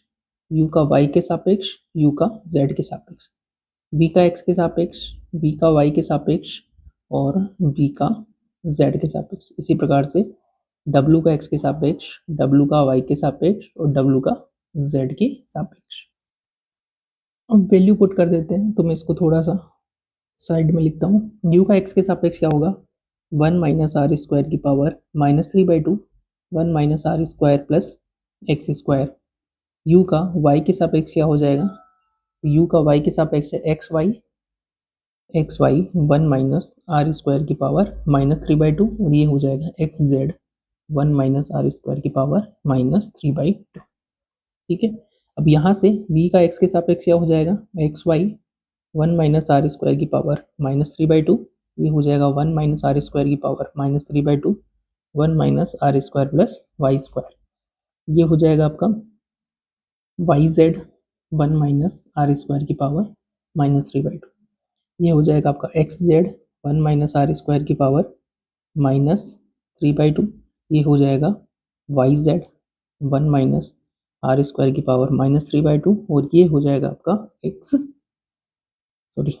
u का y के सापेक्ष, u का z के सापेक्ष, v का x के सापेक्ष, v का y के सापेक्ष, और v का z के सापेक्ष। इसी प्रकार से w का x के सापेक्ष, w का y के सापेक्ष, और w का z के सापेक्ष। अब वैल्यू पुट कर देते हैं, तो मैं इसको थोड़ा सा साइड में लिखता हूँ। u का x के सापेक्ष क्या होगा, 1 माइनस आर स्क्वायर की power -3/2, 1 minus r square plus x square, u का वाई के सापेक्ष क्या हो जाएगा, यू का वाई के सापेक्ष है x y 1 minus r square की पावर -3/2 और ये हो जाएगा x z 1 minus r square की पावर -3/2। ठीक है, अब यहाँ से v का x के सापेक्ष क्या हो जाएगा, x y 1 minus r square की पावर -3/2, ये हो जाएगा 1 माइनस आर स्क्वायर की power -3/2 1 minus r square plus Y square, ये हो जाएगा आपका y z 1 minus r square की पावर -3/2, ये हो जाएगा आपका x z 1 minus r square की पावर -3/2, ये हो जाएगा y z 1 minus r square की पावर -3/2 और ये हो जाएगा आपका सॉरी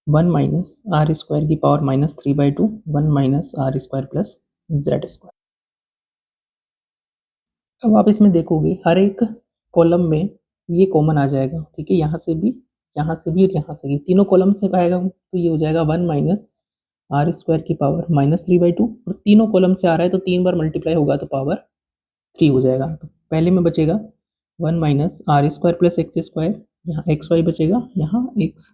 1 माइनस आर स्क्वायर की power -3/2 1 minus r square plus z square. अब आप इसमें देखोगे हर एक कॉलम में ये कॉमन आ जाएगा, ठीक है, यहाँ से भी और यहाँ से भी, तीनों कॉलम से आएगा तो ये हो जाएगा 1 माइनस आर स्क्वायर की पावर -3/2 और तीनों कॉलम से आ रहा है तो 3 बार मल्टीप्लाई होगा तो पावर 3 हो जाएगा। तो पहले में बचेगा 1 minus r square plus x square, यहाँ एक्स वाई बचेगा, यहाँ एक्स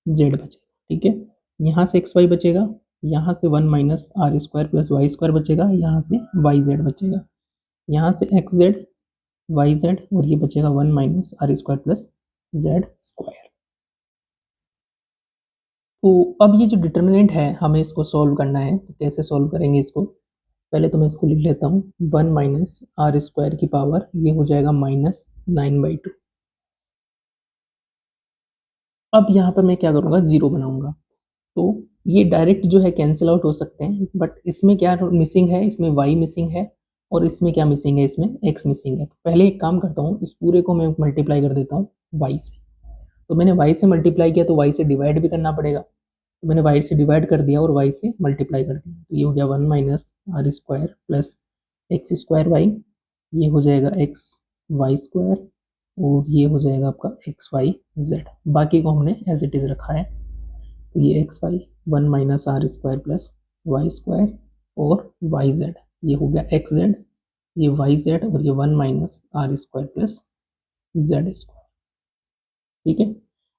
जेड बचेगा, ठीक है, यहाँ से एक्स वाई बचेगा, यहाँ से 1 minus r square plus Y square बचेगा, यहाँ से वाई जेड बचेगा, यहाँ से एक्स जेड वाई जेड और ये बचेगा 1 minus r square plus z square. तो अब ये जो डिटर्मिनेंट है हमें इसको सॉल्व करना है, तो कैसे सॉल्व करेंगे इसको, पहले तो मैं इसको लिख लेता हूँ 1 माइनस आर स्क्वायर की पावर ये हो जाएगा -9/2। अब यहाँ पर मैं क्या करूँगा, जीरो बनाऊंगा, तो ये डायरेक्ट जो है कैंसिल आउट हो सकते हैं, बट इसमें क्या मिसिंग है, इसमें y मिसिंग है और इसमें क्या मिसिंग है, इसमें x मिसिंग है। तो पहले एक काम करता हूँ, इस पूरे को मैं मल्टीप्लाई कर देता हूँ y से, तो मैंने y से मल्टीप्लाई किया तो y से डिवाइड भी करना पड़ेगा, तो मैंने y से डिवाइड कर दिया और y से मल्टीप्लाई कर दिया, तो ये हो गया 1 minus r square plus x square y, ये हो जाएगा एक्स वाई स्क्वायर और ये हो जाएगा आपका एक्स वाई जेड, बाकी को हमने एज इट इज़ रखा है, तो ये x y 1 minus r square plus Y square और वाई जेड, ये हो गया एक्स जेड, ये वाई जेड और ये 1 minus r square plus z square, ठीक है।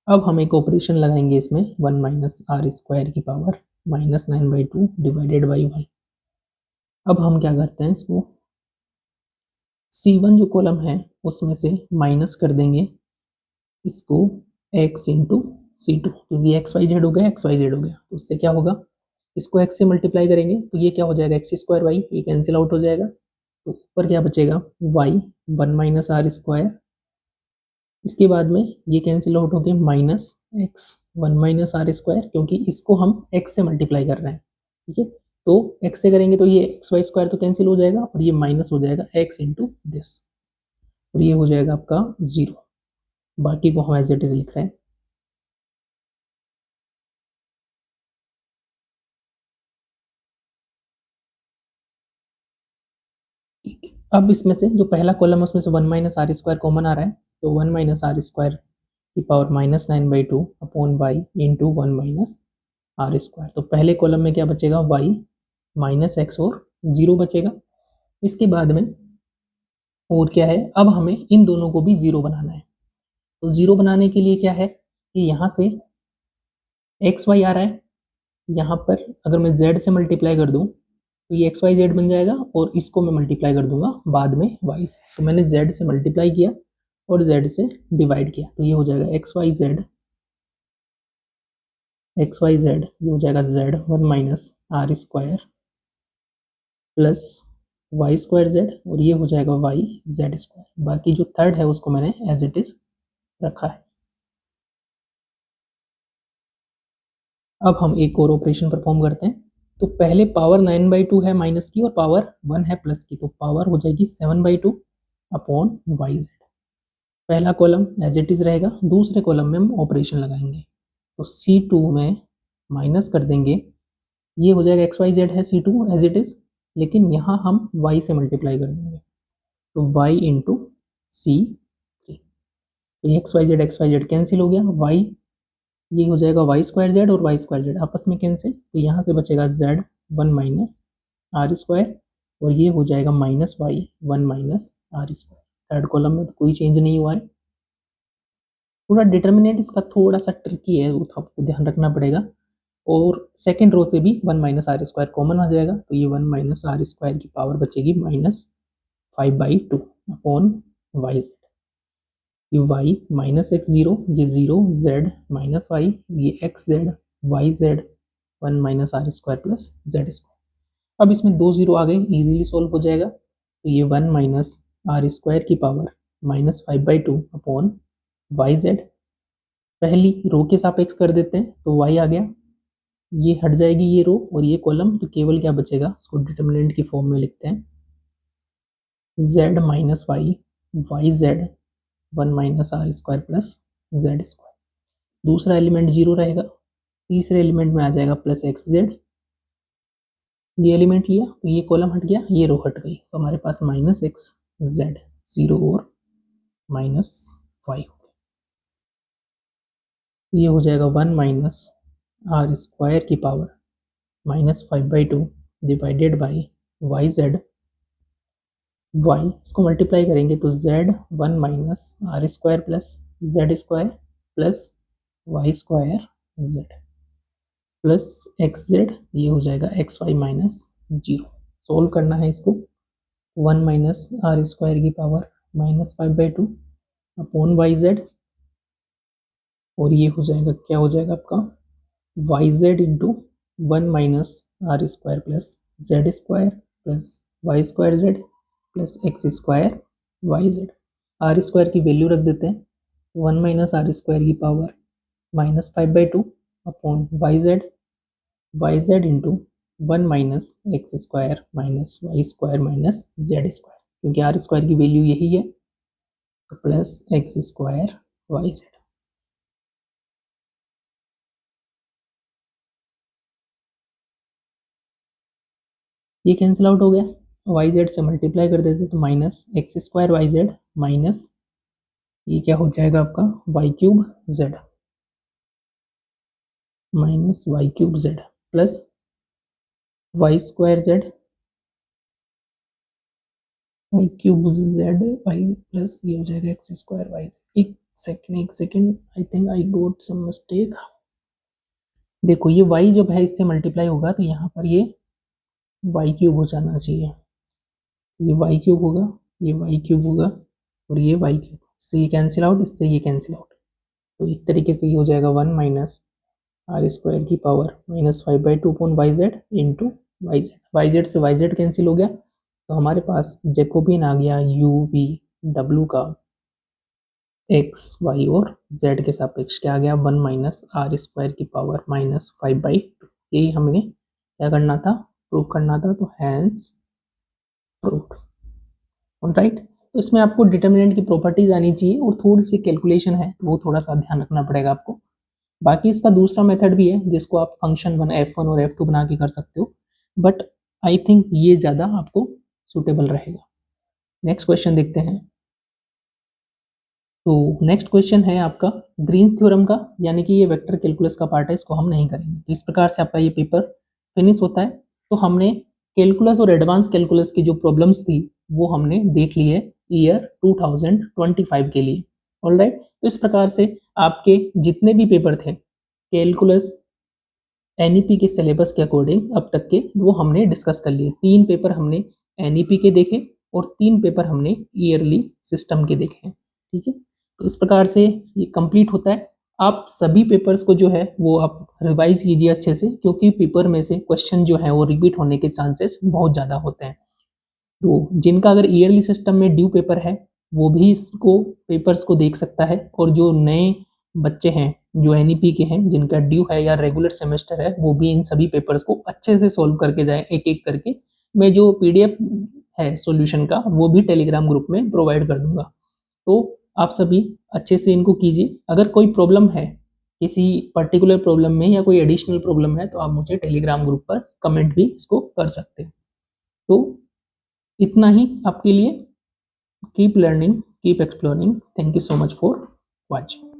अब हम एक ऑपरेशन लगाएंगे इसमें 1 माइनस आर स्क्वायर की पावर -9/2 डिवाइडेड बाई वाई। अब हम क्या करते हैं, इसको C1 जो कॉलम है उसमें से माइनस कर देंगे इसको x इंटू C2, क्योंकि एक्स वाई जेड हो गया, तो उससे क्या होगा, इसको x से मल्टीप्लाई करेंगे तो ये क्या हो जाएगा, एक्स स्क्वायर वाई, ये कैंसिल आउट हो जाएगा, तो ऊपर क्या बचेगा y 1 माइनस आर स्क्वायर, इसके बाद में ये कैंसिल आउट हो गया minus x 1 minus r square, क्योंकि इसको हम x से मल्टीप्लाई कर रहे हैं, ठीक है, तो x से करेंगे तो ये एक्स वाई स्क्वायर तो कैंसिल हो जाएगा और ये माइनस हो जाएगा x इंटू दिस और ये हो जाएगा आपका 0, बाकी को हम एज इट इज लिख रहे हैं। अब इसमें से जो पहला कॉलम है उसमें से 1 माइनस आर स्क्वायर कॉमन आ रहा है, तो 1 माइनस आर स्क्वायर की power -9/2 upon y into 1 minus r square, तो पहले कॉलम में क्या बचेगा, वाई माइनस एक्स और 0 बचेगा। इसके बाद में और क्या है, अब हमें इन दोनों को भी 0 बनाना है, तो 0 बनाने के लिए क्या है कि यहाँ से एक्स वाई आ रहा है, यहाँ पर अगर मैं z से मल्टीप्लाई कर दूँ तो ये एक्स वाई जेड बन जाएगा और इसको मैं मल्टीप्लाई कर दूंगा बाद में y से, तो मैंने z से मल्टीप्लाई किया और z से डिवाइड किया, तो ये हो जाएगा एक्स वाई जेड ये हो जाएगा z 1 minus r square plus Y square z और ये हो जाएगा वाई जेड स्क्वायर, बाकी जो थर्ड है उसको मैंने एज इट इज रखा है। अब हम एक और ऑपरेशन परफॉर्म करते हैं, तो पहले पावर 9/2 है माइनस की और पावर 1 है प्लस की, तो पावर हो जाएगी 7/2 अपॉन वाई जेड, पहला कॉलम एज इट इज रहेगा, दूसरे कॉलम में हम ऑपरेशन लगाएंगे, तो C2 में माइनस कर देंगे, ये हो जाएगा एक्स वाई जेड है C2 एज इट इज, लेकिन यहाँ हम y से मल्टीप्लाई कर देंगे, तो y इंटू C3, तो ये एक्स वाई जेड कैंसिल हो गया, y ये हो जाएगा वाई स्क्वायर जेड और वाई स्क्वायर जेड आपस में कैंसिल, तो यहाँ से बचेगा z 1 माइनस आर स्क्वायर और ये हो जाएगा minus y 1 minus r square. Third column में तो कोई चेंज नहीं हुआ है। थोड़ा डिटर्मिनेंट इसका थोड़ा सा ट्रिकी है, वो आपको ध्यान रखना पड़ेगा। और सेकेंड रो से भी 1 माइनस आर स्क्वायर कॉमन आ जाएगा, तो ये 1 माइनस आर स्क्वायर की पावर बचेगी माइनस 5/2 अपॉन वाई जेड। ये y माइनस एक्स जीरो, ये जीरो, z माइनस वाई, ये x z, y z 1 minus r square plus z square. अब इसमें 2 जीरो आ गए, इजीली सॉल्व हो जाएगा। तो ये 1 माइनस आर स्क्वायर की power minus 5/2 upon y z. पहली रो के सापेक्ष कर देते हैं, तो y आ गया, ये हट जाएगी ये रो और ये कॉलम, तो केवल क्या बचेगा, उसको डिटर्मिनेंट की फॉर्म में लिखते हैं, z minus y, y z 1 minus r square plus z square. दूसरा एलिमेंट जीरो रहेगा, तीसरे एलिमेंट में आ जाएगा प्लस एक्स जेड। ये एलिमेंट लिया तो ये कॉलम हट गया, ये रो हट गई, तो हमारे पास माइनस एक्स जेड, जीरो और माइनस फाइव। ये हो जाएगा 1 माइनस आर स्क्वायर की power minus 5/2 divided by y z. Y इसको मल्टीप्लाई करेंगे तो z 1 minus r square plus z square plus Y square z plus x z, ये हो जाएगा x y minus zero. Solve करना है इसको, 1 माइनस आर स्क्वायर की power minus 5/2 upon y z, और ये हो जाएगा, क्या हो जाएगा आपका, y z into 1 minus r square plus z square plus Y square z plus x square y z. R square की वैल्यू रख देते हैं, 1 माइनस आर स्क्वायर की power minus 5/2 upon y z into 1 minus x square minus Y square minus z square, क्योंकि r square की value यही है, तो plus x square y z. ये कैंसिल आउट हो गया, वाई जेड से मल्टीप्लाई कर देते तो minus x square y z minus ये क्या हो जाएगा आपका y cube z minus y cube z plus Y square z y cube z y plus ये हो जाएगा एक्स स्क्वायर वाई। एक second, I think I got some mistake. देखो ये y जब है इससे मल्टीप्लाई होगा तो यहाँ पर ये वाई क्यूब हो जाना चाहिए, ये वाई क्यूब होगा, ये वाई क्यूब होगा और ये वाई क्यूब, इससे ये कैंसिल आउट, इससे ये कैंसिल आउट। तो एक तरीके से ये हो जाएगा 1 माइनस आर स्क्वायर की power minus 5/2 upon y z into y z से वाई जेड कैंसिल हो गया, तो हमारे पास जैकोबियन आ गया यू वी डब्ल्यू का एक्स वाई और जेड के सापेक्ष क्या आ गया 1 माइनस आर स्क्वायर की पावर माइनस 5/2। यही हमें क्या करना था, प्रूव करना था, तो हैंस प्रूव्ड। ऑलराइट, तो इसमें आपको डिटर्मिनेंट की प्रॉपर्टीज आनी चाहिए और थोड़ी सी कैलकुलेशन है, तो वो थोड़ा सा ध्यान रखना पड़ेगा आपको। बाकी इसका दूसरा मेथड भी है जिसको आप फंक्शन f1 और f2 बना के कर सकते हो, बट आई थिंक ये ज़्यादा आपको सुटेबल रहेगा। नेक्स्ट क्वेश्चन देखते हैं। तो नेक्स्ट क्वेश्चन है आपका ग्रीन्स थ्योरम का, यानी कि ये वेक्टर कैलकुलस का पार्ट है, इसको हम नहीं करेंगे। तो इस प्रकार से आपका ये पेपर फिनिश होता है। तो हमने कैलकुलस और एडवांस कैलकुलस की जो प्रॉब्लम्स थी वो हमने देख ली है ईयर 2025 के लिए। ऑलराइट, तो इस प्रकार से आपके जितने भी पेपर थे कैलकुलस एनईपी के सिलेबस के अकॉर्डिंग अब तक के वो हमने डिस्कस कर लिए। 3 पेपर हमने एनईपी के देखे और 3 पेपर हमने ईयरली सिस्टम के देखे हैं। ठीक है, तो इस प्रकार से ये कंप्लीट होता है। आप सभी पेपर्स को जो है वो आप रिवाइज कीजिए अच्छे से, क्योंकि पेपर में से क्वेश्चन जो है वो रिपीट होने के चांसेस बहुत ज़्यादा होते हैं। तो जिनका अगर ईयरली सिस्टम में ड्यू पेपर है वो भी इसको पेपर्स को देख सकता है, और जो नए बच्चे हैं जो एनईपी के हैं जिनका ड्यू है या रेगुलर सेमेस्टर है वो भी इन सभी पेपर्स को अच्छे से सॉल्व करके जाए एक एक करके। मैं जो पीडीएफ है सॉल्यूशन का वो भी टेलीग्राम ग्रुप में प्रोवाइड कर दूंगा, तो आप सभी अच्छे से इनको कीजिए। अगर कोई प्रॉब्लम है किसी पर्टिकुलर प्रॉब्लम में या कोई एडिशनल प्रॉब्लम है तो आप मुझे टेलीग्राम ग्रुप पर कमेंट भी इसको कर सकते हैं। तो इतना ही आपके लिए। Keep learning, keep exploring. Thank you so much for watching.